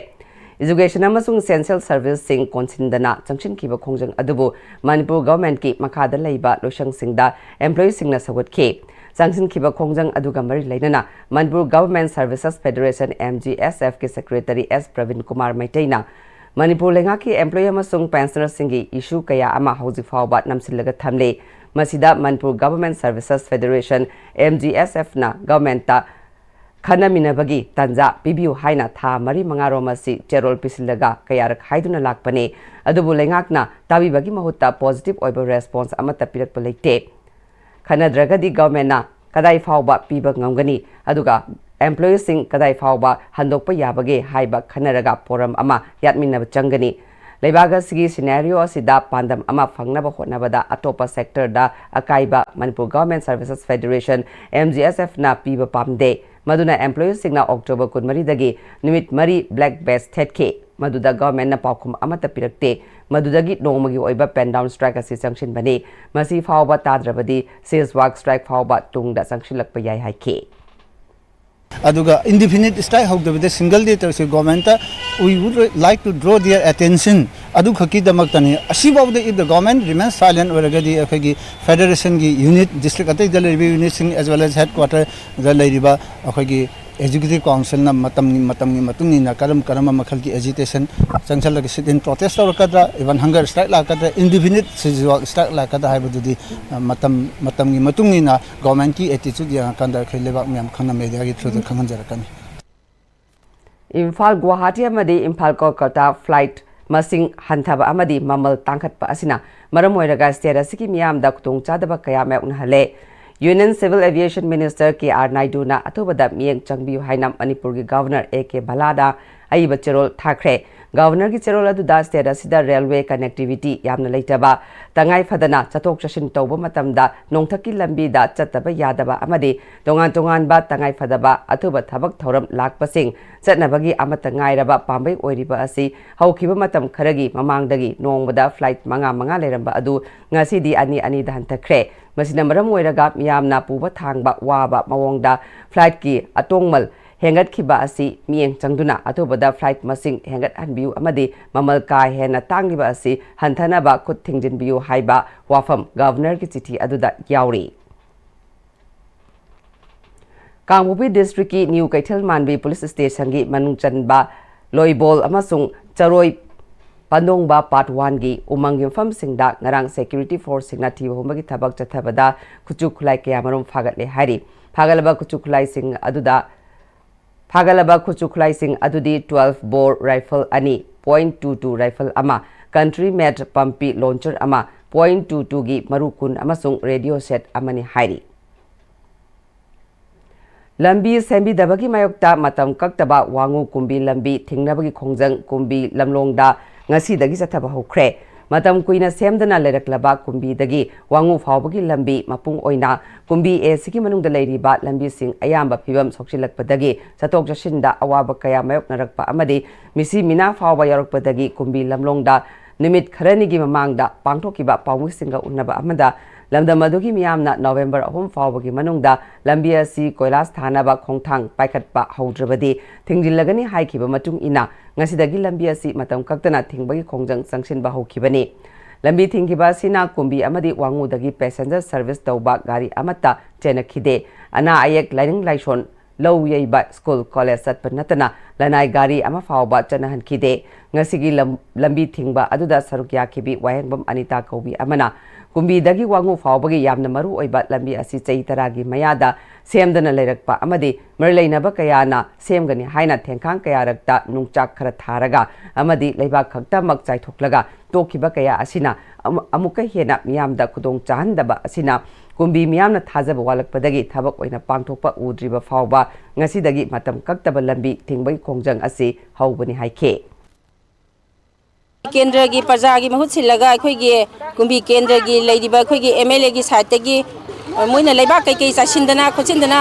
Education amasung essential service sing konsindana changshin kiba khongjang adubu Manipur government ki makhada leiba loshang singda employees singna sagot ke changshin kiba khongjang aduga mari leinana Manipur Government Services Federation MGSF ki secretary S Pravin Kumar Maitaina Manipur lenga ki employee amasung pensioners singi issue kaya ama hauji fawba namsilaga thamle masida Manipur Government Services Federation MGSF na government ta Khanamina bagi tanja pibiu haina tha mari mangaro masi cherol pisilaga kayarak haiduna lakpane adubu lengakna tabi bagi mahutta positive oiba response amata pirak palite khanadragadi government na kadai fawba piba ngamgani aduga employees sing kadai fawba handokpa yabage haiba khanaraga forum ama yatminna changani Leibaga sigi scenario asida pandam ama fangnaba hotnabada atopa sector da akaiba Manipur Government Services Federation MGSF na piba pamde maduna employees singna October 13 dagi numit mari black best thetke maduda government na paukhum amata pirakte madudagi nongmagi oiba pen down strike asi sanction bani masi fawba tadrabadi sales work strike fawba tungda sanction lakpa yai haike aduga indefinite strike hogdabide single day terse government we would like to draw their attention adu khaki damaktani asibawde if the government remains silent oragadi akhagi federation gi unit district atai dal review unit sing as well as headquarter dal riba akhagi executive council na matamni matungni na karam makhal ki agitation changsal lagi sit in protest or kadra even hunger strike la kadra indefinite strike la kadra haibududi matamni matungni na government ki attitude ya kanda khileba myam khana media gi through the khangan jarakani Imphal Guwahati amadi Imphal Kolkata flight masing hanthaba amadi mamal tangkhatpa asina maram oiraga state asiki miyam da kutung chadaba kaya me unhale Union Civil Aviation Minister K.R. Naidu na atubada miyeng changbiu hainam Manipur gi Governor A.K. Balada aiba cherol thakre Governor gi cherol aduda state asida railway connectivity yamna leitaba tangai phadana chatok chashin tawba matamda nongthaki lambi da chataba yadaba amadi tongan ba tangai phadaba atuba thabak thoram lakpasing chatnabagi amata ngairaba pambai oiriba asi haukiba matam kharagi mamangdagi nongbada flight manga leramba adu ngasi di ani da hantakre masina maram oiraga miyamna puba thangba waba mawongda flight ki atongmal hengat khiba asi miyeng changduna atubada flight masing hengat hanbiu amadi mamal ka hena tangiba asi hanthana ba khut thingjin biu haiba wafam governor ki chithi aduda yauri Kangbupi district ki New Kaithal Manbi police station gi manung chanba loibol amasung charoi Pandongba Part 1 gi umang yumfam singda ngarang security force singna thiba humagi thabak chathabada kuchu khulai kya marum phagat le hari phagalaba kuchu khulai sing aduda Phagalaba kuchuklai sing adudi 12 bore rifle ani .22 rifle ama country made pumpy launcher ama .22 gi marukun amasung radio set amani hairi Lambi sembi dabagi mayokta matam kaktaba wangu kumbi lambi thingnabagi khongjang kumbi lamlongda ngasi dagi chathaba hokre matam kuina semdana leraklaba kumbi dagi wangu fawbagi lambi mapung oina kumbi e siki manungda leiriba lambi sing ayamba phibam sokchilakpadagi chatok jashinda awaba kaya mayok narakpa amadi misi mina fawba yarokpadagi kumbi lamlongda nimit kharanigi mamangda pangthokiba pawmu singa unnaba amada lamdam adugi miyamna November 3 fawbagi manungda lambi asi koilas thanaba khongthang paikhatpa haudrabadi thingjillagani haikhiba matung ina ngasidagi lambi asi matam kaktana thingbagi khongjang sangsinba hokibani lambi thingkiba sina kumbi amadi wangudagi passenger service tawba gari amata chenakhide ana ayek lining laishon low yaiba school college satpa natana lanai gari ama fawba chanahan khide ngasigi lambi thingba aduda sarukya khibi wahengbam anita kaubi amana kumbi dagi wangu fawbagi yamna maru oiba lambi asi chei taragi mayada semdana leirakpa amadi merleinaba kayana semgani haina thengkhang kayarakta nungchak khara tharaga amadi leiba khakta mak chaithoklaga tokiba kaya asina amuka hena miyamda khudong chahandaba asina kumbi miyamna thajaba walakpadagi thabak oina pangthokpa udriba fawba ngasidagi matam kaktaba lambi thingbai khongjang asi haubani haike केंद्र की प्रजा की बहुत सिलगा अखोगी कुंभी केंद्र की लेदिबा अखोगी MLA की side तगी Moina लेबा कई चासिंदना खोचिंदना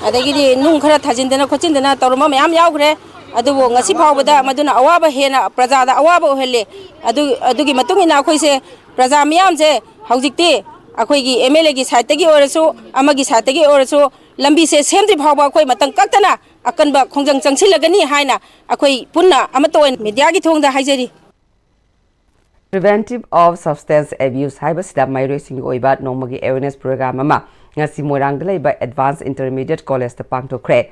अदगी नुंग खरा थाजिंदना खोचिंदना तौरमा मयाम यावग्रे अदुबो ngasi फावबदा मदुना अवाबा हेना प्रजादा अवाबा ओहले अदुगी मतुंगिना अखोइसे प्रजा मयाम जे हौजिकते अखोगी एमएलए की साइड तगी ओरसु अमगी साइड तगी ओरसु लंबी से सेमद्रि फावबा अखोइ मतंग कक्तना अकनबा खोंजंग चंगसिलगनी हाइना अखोइ पुन्ना अमतोन मीडिया की थोंगदा हाइजरी Preventive of Substance Abuse haibasida mairoi sing oiba nomagi awareness program ama ngasi moirang dalaiba Advanced Intermediate College ta pangthokre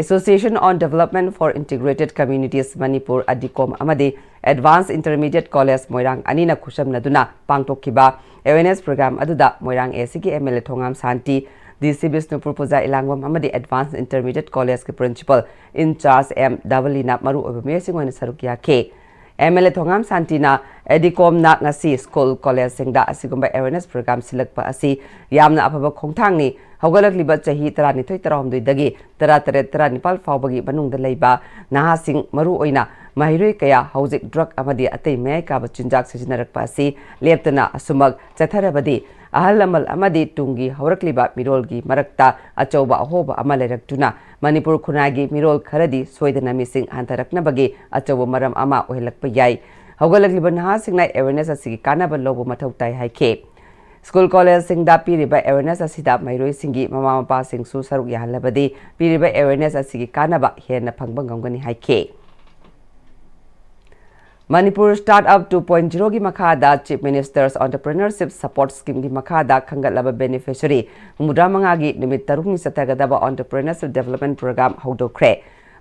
Association on Development for Integrated Communities Manipur Adikom amadi Advanced Intermediate College moirang anina khusham naduna pangthokkiba awareness program aduda moirang ACG MLA Thongam Santi DC Bisnupur Puja Ilangwam amadi Advanced Intermediate College ke principal in charge M Davalina maru oiba mesingona sarukya ke MLA Thongam Santina Edikom na ngasi school college singda asigumba awareness program silakpa asi yamna apaba khongthangni haugalakliba chahi 32 dagi 33 nipal fawbagi manungda leiba naha sing maru oina mahiroi kaya hauzik drug amadi atei mai ka ba chinjak sijinarakpa asi leptana asumak chatharabadi ahal lamal amadi tungi haurakliba mirolgi marakta achauba ahoba amaleraktuna Manipur khunagi mirol kharadi soidana mising hantaraknabagi achauba maram ama ohelakpa yai haugalakliba naha singna awareness asigi kanaba lobo mathau tai haike School college singda piriba awareness asida mairoi singi mama mapa singsu saruk yahalabadi piriba awareness asigi kanaba hena phangba ngamgani haike Manipur Startup 2.0 gi makhada Chief Minister's Entrepreneurship Support Scheme gi makhada khangatlaba beneficiary mudramanga gi nimit tarukni satagadaba Entrepreneurship Development Program hodokre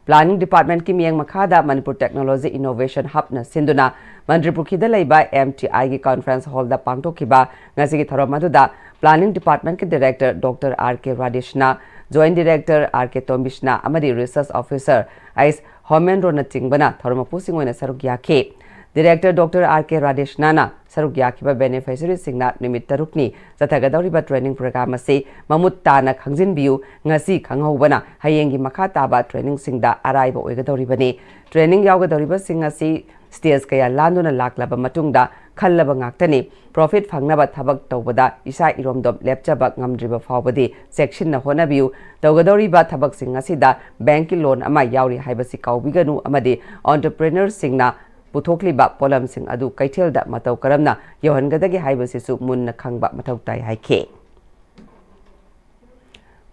Planning Department ki miyang makhada Manipur Technology Innovation Hub na sinduna Manipur khida laiba MTI gi conference hall da pangtokhiba ngasi gi thoromaduda Planning Department ki Director Dr. R.K. Radeshna Joint Director R.K. Tombishna amadi Research Officer Ais Homendro na tingbana thoromapu singwena saruk yakhe Director Dr. R.K. Radeshna na saruk yakhiba beneficiary singna nimit tarukni jathagadawriba training program ase mamut tana khangjin biu ngasi khanghaubana hayengi makha taba training singda araiba oigadawribani training yawgadawriba sing asi stage kaya landuna laklaba matungda khallaba ngaktani profit phangnaba thabak tawbada isa iromdom lepchaba ngamdriba fawbadi section na honabiu tawgadawriba thabak sing asida bank loan ama yawri haibasi kawbiganu amadi entrepreneur singna puthokliba polam sing adu kaithelda matau karamna yohangadagi haibasisu munna khangba mathau tai haike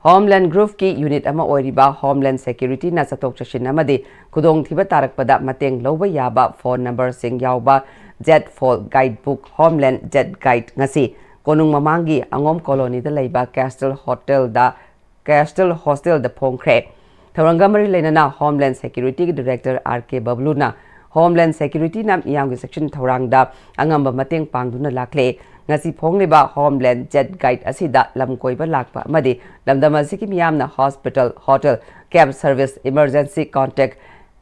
Homeland Group ki unit ama oiriba Homeland Security na satok chashin amadi kudong thiba tarakpada mateng loba yaba phone number sing yawba Jetfall Guidebook Homeland Jet Guide ngasi konung mamangi angom colony da laiba Castle Hostel da phongkre tharangamari lenana Homeland Security Director R.K. Babluna Homeland Security nam iyang section thorangda angamba mateng pangduna lakle ngasi phongleba Homeland Jet Guide asida lamkoiba lakpa amadi lamdamasiki miyamna hospital hotel cab service emergency contact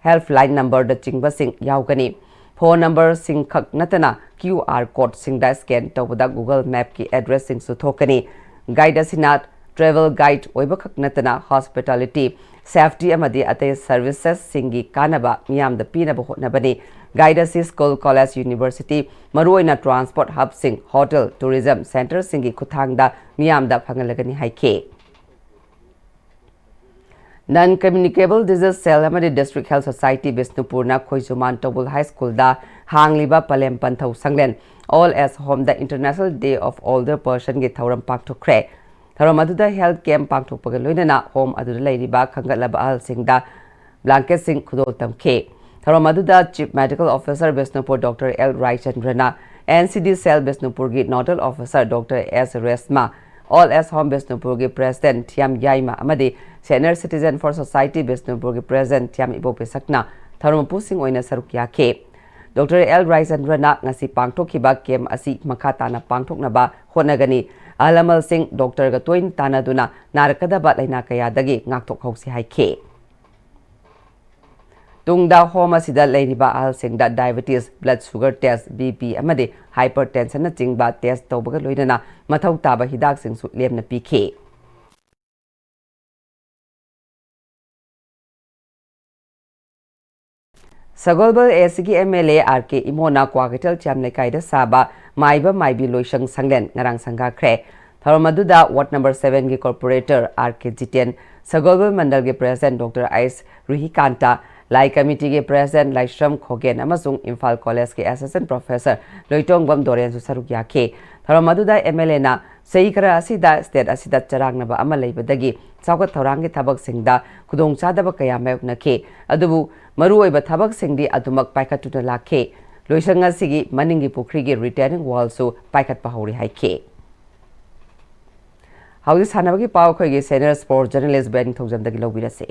helpline number da chingba sing yaugani phone number sing khak natana QR code sing da scan tawda Google Map ki address sing su thokani guide asina travel guide oiba khak natana hospitality safety amadi ate services singi kanaba miyam da pina ba hotnabani guide school college university maruina transport hub sing hotel tourism center singi kuthang da miyam da phangalagani haike non communicable disease cell amadi district health society Bisnupur na Khoijuman Tobul high school da hangliba palem panthau sanglen all as home the international day of older person gi thauram paktokre Tharomaduda health camp pangthokpaga loinana home adu lairiba khangatlaba al singda blanket sing khudol tamke Tharomaduda chief medical officer Bisnupur Dr. L. Raichandrana NCD cell Bisnupur gi nodal officer Dr. S. Resma all as home Bisnupur gi president Thiam Yaima amadi senior citizen for society Bisnupur gi president Thiam Ibope Sakna Tharomapu sing oina saruk yakhe Dr. L. Raichandrana ngasi pangthokhiba camp asi makhata na pangthoknaba honagani Alamal Singh Dr. Gatoin Tanaduna Narakadaba Laina Kayadagi Ngaktok Hausi Haike Tungda Homa Sida Lairiba Al Singh da diabetes blood sugar test BP amade hypertension na chingba test tawbaga loinana mathau taba hidak sing su lemna PK Sagolbal ASG MLA RK Imona Kwakital Chamlekaida Saba Maiba Maibi Loishang Sanglen Narang Sangha Kre Tharomaduda Ward number 7 gi corporator RK Jiten Sagolbal Mandal gi president Dr. Ais Ruhikanta Lai committee gi president Laishram Khogen amasung Imphal College gi assistant professor Loitong Bam Dorian Susaruk Yakhe Tharomaduda MLA na Seikara asida state asida charangnaba ama leibadagi chawkat thorang gi thabak singda khudong chadaba kaya mayoknakhe adubu maruoiba thabak singdi adumak paikatuna lakhe loisanga sigi maningi pukri gi retaining wall su paikat pahori haike hauji sanabagi paw khoi gi senior sport journalist Ben Thojam dagi lobirase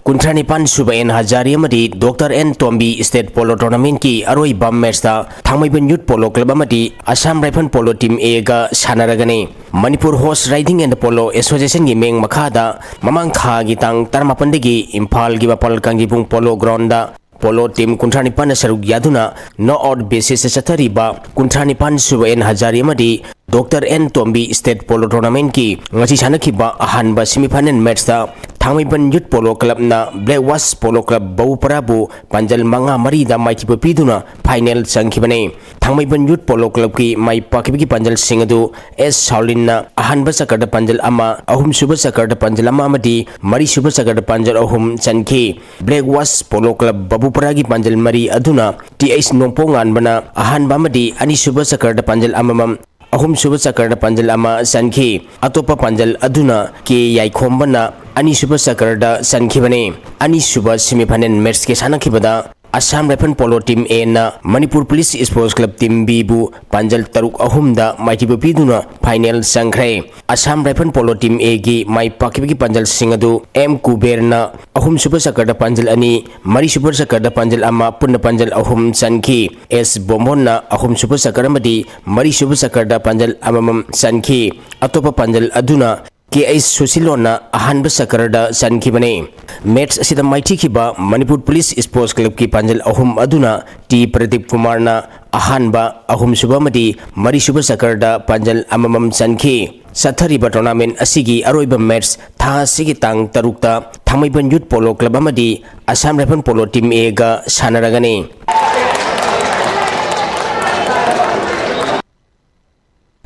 Kuntranipan Subain Hajari Amadi Dr. N. Tombi State Polo Tournament ki Aroi Bam Matchta Thangmaiban Youth Polo Club Amadi Assam Rifle Polo Team A ga Sanaragani Manipur Horse Riding and Polo Association gi Meng Makhada Mamang Kha gi tang Tarmapandagi Imphal gi Bapal Kangibung Polo Ground da Polo Team Kuntranipan Saruk Yaduna No Odd Basis Satariba Kuntranipan Subain Hajari Amadi Dr. N. Tombi State Polo Tournament ki Ngasi Sanakiba Ahanba Semifinal Match da Thangmaiban Youth Polo Club na Black Wasp Polo Club Bawuparabu Panjal Manga Marida Maitiba Piduna final Sankibane. Thangmaiban Youth Polo Club ki Mai Pakibiki Panjal Singadu S. Shaolin na Ahanba Sakarda Panjal Ama Ahum Suba Sakarda Panjal Ama Amadi Mari Suba Sakarda Panjal Ahum Sanki. Black Wasp Polo Club Babuparagi Panjal Mari Aduna TH Nompongan Bana Ahanba Amadi Ani Suba Sakarda Panjal Amamam Ahum Suba Sakarda Panjal Ama Sanki. Atopa Panjal Aduna ki Yaikombana Ani Suba Sakarda Sankibane. Ani Suba Semifinal match ke Sanakibada Assam Rifle Polo Team A na Manipur Police Sports Club Team B bu Panjal Taruk Ahumda Maitiba Piduna final Sankre. Assam Rifle Polo Team A gi Mai Pakibiki Panjal Singadu M Kuber na Ahum Super Sakarda Panjal Ani Mari Super Sakarda Panjal Ama Punna Panjal Ahum Sanki. S Bombon na Ahum Super Sakaramadi Mari Super Sakarda Panjal Amamam Sanki. Atopa Panjal Aduna KS Susilona Ahanba Sakarada Sankibane. Match Sida Maiti Kiba Manipur Police Sports Club ki Panjal Ahum Aduna T Pradip Kumar na Ahanba Ahum Subamadi Mari Suba Sakarda Panjal Amamam Sanki. Sathariba tournament asigi aroiba match tha sigi tang tarukta Thangmaiban Youth Polo Club amadi Assam Rifle Polo Team A ga sanaragani.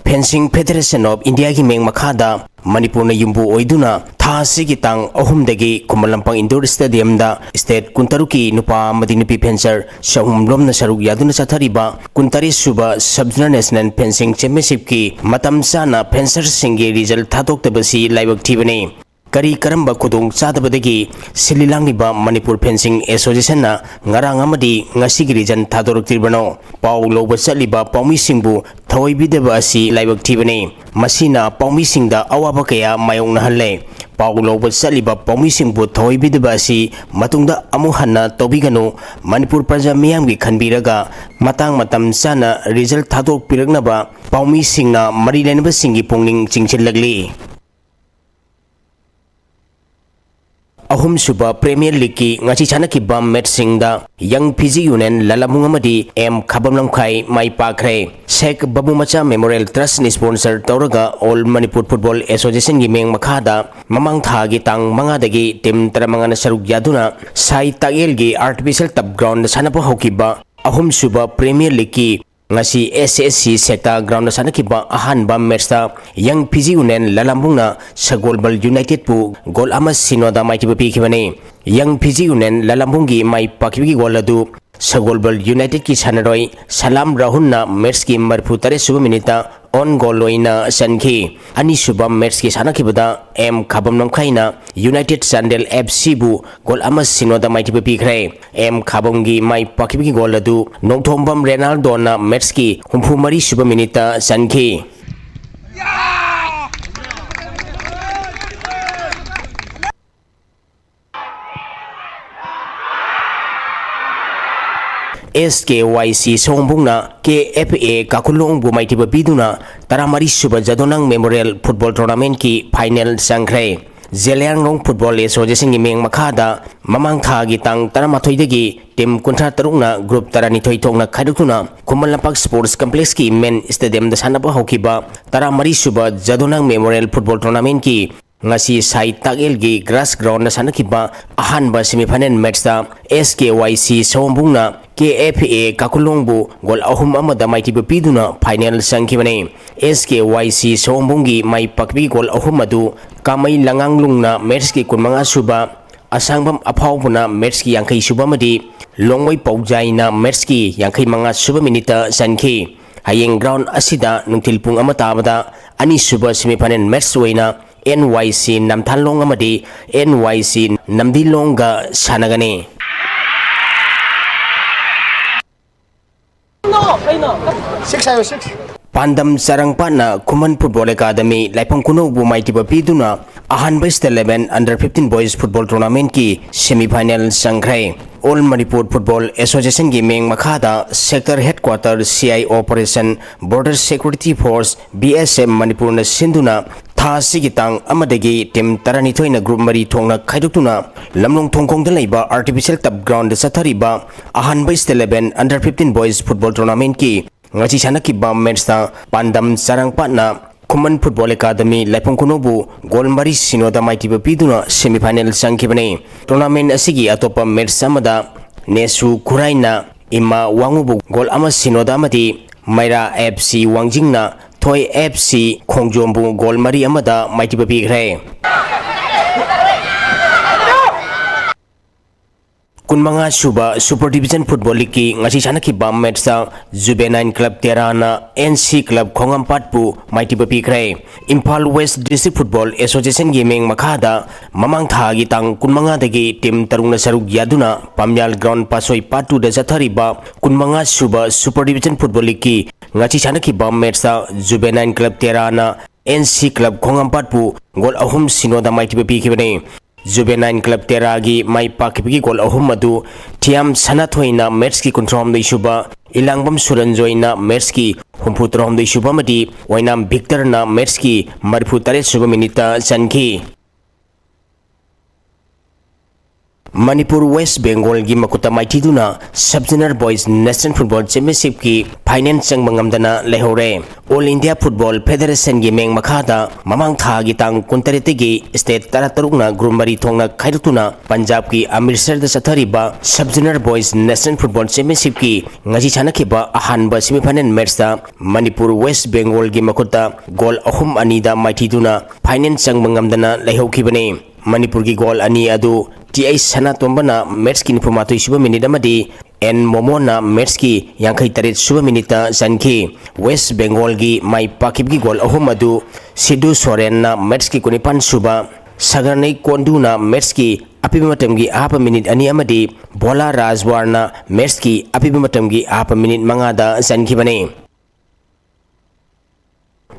Fencing Federation of India ki meng makhada Manipur na yumbu oiduna tha sigi tang ahumdagi Kumalampang Indoor Stadium da state kuntaruki nupa amadi nupi fencer sahum lomna saruk yaduna sathariba kuntari suba sub-national national fencing championship ki matam sana fencer singi result thatoktabasi laibak thibane. Kari karamba kudung sadabadagi sililangiba Manipur Fencing Association na ngarang amadi ngasigi region thadoruktiribano. Pau loba saliba paumisingbu thawaibidaba asi laibak thibane. Masina paumisingda awaba kaya mayong nahalle. Pau loba saliba paumisingbu thawaibidaba asi matungda amu hanna tobigano Manipur praja miyamgi khanbiraga matang matam sana result thadokpiragnaba paumisingna mari lenaba singi pungning chingchilagli. Ahum Suba Premier League ki ngachi chanaki bam match singda Young PG Union Lalamung amadi M Khabamlamkhai Mai Pakre. Sheikh Babu Macha Memorial Trust ni sponsor Tauraga All Manipur Football Association gi meng makhada mamang thagi tang mangadagi team taramanga na saruk yaduna Sai Tagel gi artificial top ground sanapo hokiba Ahum Suba Premier League ki ngasi SSC Sekta ground sanakiba ahanba match ta Young PG Union Lalambung na sa Golbal United pu gol ama sinoda maitiba pikibane. Young PG Union Lalambung gi mai pakibigi gol adu sa Golbal United ki sanaroi Salam Rahun na match ki marputare suba minita on goal loina sanki. Ani suba match ki sanakibada M Khabamlamkhai na United Sandel FC bu gol ama sinoda maitiba pikre. M Khabamgi mai pakibigi gol adu Nongthombam Ronaldo na match ki humphumari suba minita sanki. SKYC Songbungna KFA Kakulong bu maitiba biduna taramari suba jadonang Memorial Football Tournament ki final sangkre. Zeliangrong Football Association gi meng makhada mamang thagi tang taramatoidagi team kuntra tarungna group taranithoi thongna khaidukuna Kumalampang Sports Complex ki main stadium da sanaba hokiba taramari suba jadonang Memorial Football Tournament ki ngasi Sai Tagel gi grass ground na sanakiba ahanba semifinal match ta SKYC Sombungna KFA Kakulong bu gol ahum amada maitiba piduna final sangkibane. SKYC Sombungi mai pakbi gol ahum adu kamay langanglung na match ki kunmanga suba asangbam aphawbuna match ki yangkai suba madi longway paujay na match ki yangkai mga suba minita sanki. Hayeng ground asida nungtilpung amatabada ani suba semifinal match wayna NYC Namthalong amadi NYC Namdilong ga sanagani. Pandam Sarangpa na Kuman Football Academy Laipang Kuno bu maitiba piduna ahanba 11 under 15 boys football tournament ki semi-final sangkrai. All Manipur Football Association gi meng makhada sector headquarter CI Operation Border Security Force BSM Manipur na sinduna tha sigi tang amadagi team tarani thoina group mari thongna khaiduktuna lamlong thongkong da leiba artificial top ground sathariba ahanba 11 under 15 boys football tournament ki ngachi sanaki bam match ta Pandam Sarangpa na Kuman Football Academy Laipongkunobu Gol Mari Sinoda Maitiba Piduna semi-final sangkibane. Tournament asigi atopa match samada Nesu Kuraina Ima Wangubu Gol Ama Sinoda Amati Maira FC Wangjingna Toy FC Khongjombu Gol Mari Amada Maitiba Pigre. Kunmanga Suba Super Division Football League ki ngasi sana ki bam match sa Juvenile Club Terana NC Club Khongampatpu Mighty Bapi Krai Impal West District Football Association Gaming Makada Mamang Tha gi tang kunmanga dagi team tarungna saruk yaduna Pamyal Ground Pasoi Patu da Zathariba Kunmanga Suba Super Division Football League ki ngasi sana ki bam match sa Juvenile Club Terana NC Club Khongampatpu gol ahum sinoda Mighty Bapi kibane. Juvenile Club Teragi Mai Pakipiki Gol Ahumadu Tiam Sanathoina Merski Control the Shuba Ilangbam Suranjoina Merski Humputrom the Shubamadi Wainam Victor na Merski Marputare Subaminita Sanki Manipur West Bengal gi makuta maitiduna Sub-Junior Boys National Football Championship ki finance sang mangamdana lehore All India Football Federation gi meng makhada mamang tha gi tang kuntarete gi state taratarukna grumari thongna khairutuna Punjab ki Amritsar da sathariba Sub-Junior Boys National Football Championship ki ngaji chanakhiba ahanba semi-final match da Manipur West Bengal gi makuta gol ahum anida maitiduna finance sang mangamdana lehokhibane Manipur ki gol ani adu TI Sana Tombana match ki nipumato suba minute amadi N Momona match ki yangkai tarit suba minute sanki West Bengal gi mai pakip gi gol ahum adu Sidhu Soren na match ki kunipan suba Sagarnai Konduna match ki apibimatam gi apa minute ani amadi Bola Rajwar na match ki apibimatam gi apa minute mangada sanki bane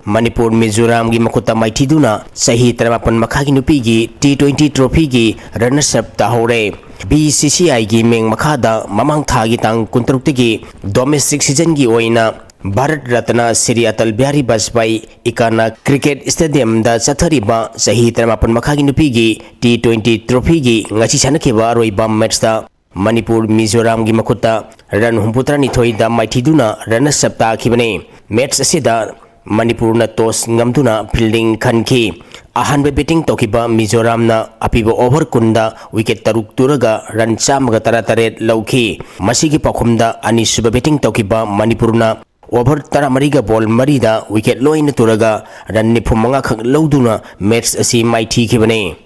Manipur Mizoram gi makuta maitiduna sahi tarapan makhagi nupi gi T20 trophy gi runners up tahore BCCI gi meng makhada mamang thagi tang kuntaruk gi domestic season gi oina Bharat Ratna Sri Atal Bihari Vajpayee Ikana Cricket Stadium da chathariba sahi tarapan makhagi nupi gi T20 trophy gi ngachi chanakhiba roiba match da Manipur Mizoram gi makuta run humputra nithoi da maitiduna runners up ta khibane match asida Manipur na toss ngamduna fielding khanki ahanbe batting tokiba Mizoram na apiba over kunda wicket taruk turaga run chamaga taratare lauki masigi pakhumda ani suba batting tokiba Manipur na over taramariga ball marida wicket loin turaga run nipumanga khak lauduna match asi maiti khibane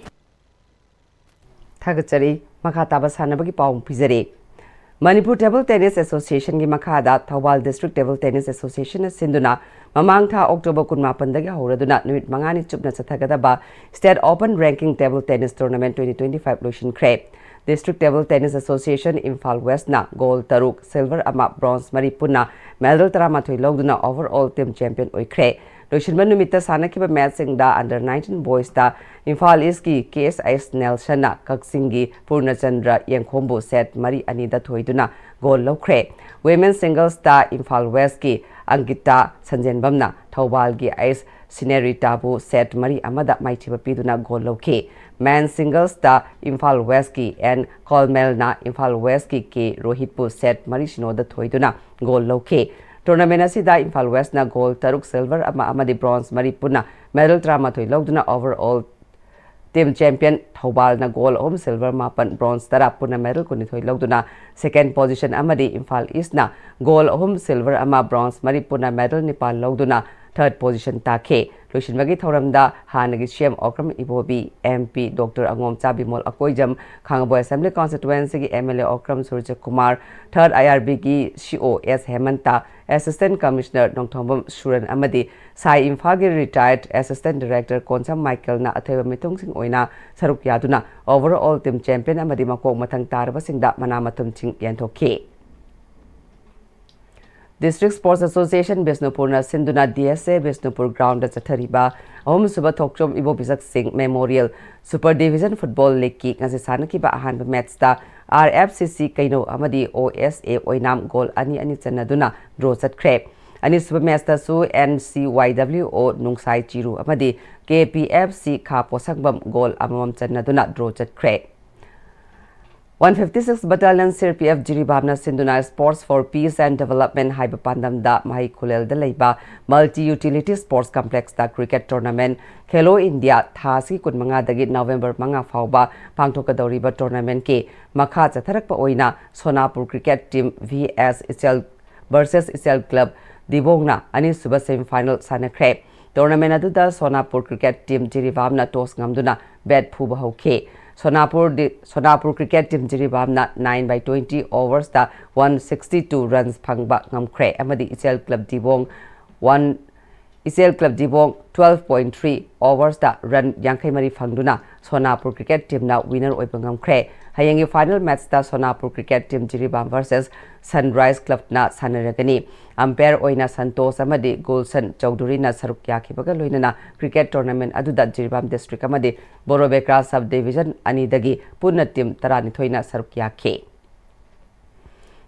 thagachari makha taba sanabagi paung pizare Manipur Table Tennis Association gi makhada Thawal District Table Tennis Association sinduna mamang tha October 18 dagi horaduna numit mangani chupna chathagadaba State Open Ranking Table Tennis Tournament 2025 lotion khre District Table Tennis Association Imphal West na gold taruk silver ama bronze mari punna medal taramathoi logduna overall team champion oikhre lotion manumita sanakiba match singda under 19 boys da Imphal East ki KSIS Nelson na Kaksingi Purnachandra Yengkhombu set mari anida thoiduna goal lokre women singles da Imphal West ki Angita Sanjenbamna Thawal gi Ice Scenery Tabu set mari amada maichiba piduna goal lokhe men singles da Imphal West ki and Colmel na Imphal West ki K Rohitpu set mari shinoda thoiduna goal lokhe Tournament asida Imphal West na gold taruk silver ama amadi bronze mari puna medal drama thoi logduna overall team champion Thawal na gold home silver mapan bronze tara puna medal kuni thoi logduna second position amadi Imphal East na gold home silver ama bronze mari puna medal Nepal logduna third position takhe loishinbagi thoramda hanagi CM Okram Ibobi MP Dr Angom Chabimol Akoijam Khangabo Assembly Constituency gi MLA Okram Surja Kumar third IRB gi COS Hemanta Assistant Commissioner Nongthombam Suran amadi Sai Imphal gi retired Assistant Director Konsam Michael na athaiba mitong sing oina saruk yaduna overall team champion amadi makok mathang tarba singda manamatum ching yanthokhe District Sports Association Bisnupur na Sinduna DSA Bisnupur Ground da chathariba ahum suba thokchom Ibo Bisak Singh Memorial Super Division Football League ki ngasi sanakiba ahanba match da RFCC Kaino amadi OSA oinam goal ani chanaduna draw chatkre ani suba match da su NCYWO Nungsai Chiru amadi KPFC Kha Posangbam goal amamam chanaduna draw chatkre 156 Battalion CRPF Jiribamna Sinduna Sports for Peace and Development Haiba Pandamda Mahi Kulel de Leiba Multi-Utility Sports Complex da Cricket Tournament Khelo India Thasi Kunmanga dagi November Manga Fauba Pangtokadoriba Tournament ke Makha Chatharakpa Oina Sonapur Cricket Team vs Isel versus Isel Club Dibongna Ani Suba Semi-Final Sanakre Tournament aduda Sonapur Cricket Team Jiribamna Tos Ngamduna Bed Phuba Hoke Sonapur Cricket Team Jiribamna 9/20 overs da 162 runs phangba ngamkre amadi Isel Club Dibong 12.3 overs da run yankai mari phangduna Sonapur Cricket Team na winner oiba ngamkre hayangi final match da Sonapur Cricket Team Jiribam versus Sunrise Club na sanaragani umpire oina Santos amadi Gulshan Chowdhury na saruk yakibaga loinana cricket tournament aduda Jiribam district amadi Borobekra sub division ani dagi punna team tarani thoina saruk yakhe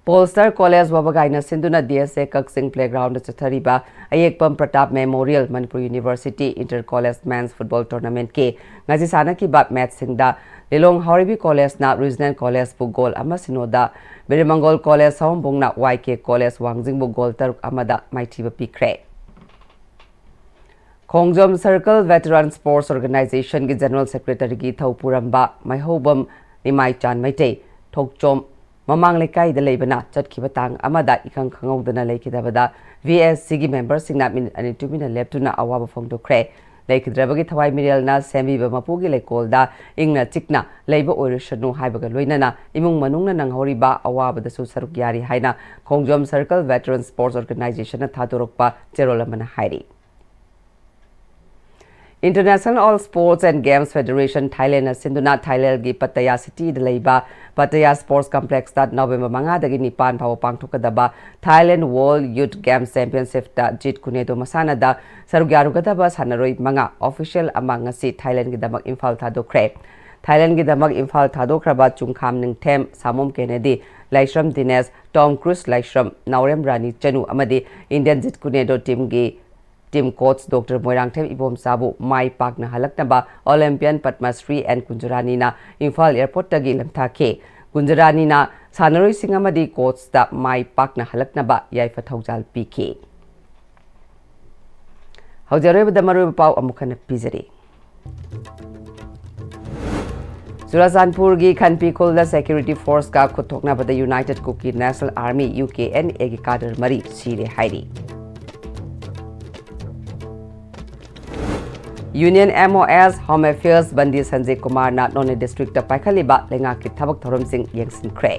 Polestar College Wabagaina Sinduna DSA Kaksing Playground Chathariba Ayekpam Pratap Memorial Manipuri University Inter-College Men's Football Tournament ke ngaji sana ki bat match singda Lilong Horibi College na Regional College bu goal ama sinoda Berimangol College Saumbung na YK College Wangjing bu goal taruk amada maithiba pikre Khongjom Circle Veteran Sports Organization ki General Secretary ki Thawpuramba Maihobam Nimai Chan Maite Thokchom Mamang Lekai the Labana, Chatkibatang, Amada, Ikan Kangong, the Lakidabada, VSC member, Singna Min and 2 minutes left to na Awaba Fong to Cray. Lake Drabagit Hawaii Mirial na Semi Mapugi Lake Kolda, Ingna Tikna, Labor Orishano Hibagaluina, Imung Manuna Nang Horiba, Awaba the Susarukiari Haina, Khongjom Circle Veteran Sports Organization at Taturokpa, Jerolaman Hairi. International All Sports and Games Federation Thailand Sinduna Thailand gi Pattaya City de Leiba Pattaya Sports Complex that November manga dagi nipan phaw pangthokadaba Thailand World Youth Games Championship ta jit kunedo masana da sarugyarugadaba sanaroi manga official amang si Thailand gi damak Imphal thadokre Thailand gi damak Imphal thadokraba chungkham ningthem Samom Kennedy Laishram Dinesh Tom Cruise Laishram Naurem Rani Chanu amadi Indian jit kunedo team coach Dr. Moirangthem Ibom Sabu Mai Pakna Halaknaba Olympian Padmasri and Kunjarani na Imphal Airport tagi lamthake Kunjarani na Sanaroi Singamadi coach da Mai Pakna Halaknaba Yaifa Thaujal PK Haujaroi Damaru Pau Amukana Pizari Churachandpur gi Khanpi Khulda Security Force ka Khutokna bada United Cookie National Army UKN egi kadar mari sire hairi Union MOS Home Affairs Bandi Sanjay Kumar na None District ta Paikhaliba lenga ki thabak thorom sing yengsin khre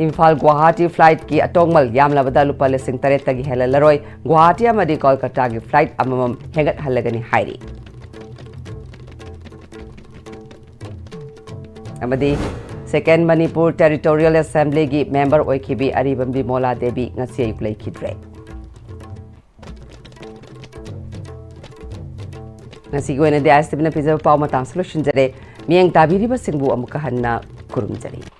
Imphal Guwahati flight ki atongmal yamlabada lupa lesing taret tagi helalaroi Guwahati amadi Kolkata gi flight amamam hegat halagani hairi amadi Second Manipur Territorial Assembly gi member oikibi Aribambi Mola Devi ngasi ayuklai kidre Nasi gwen de Asti bina pizza pau matang solution jare mieng tabiri ba singbu amuka hanna kurum jare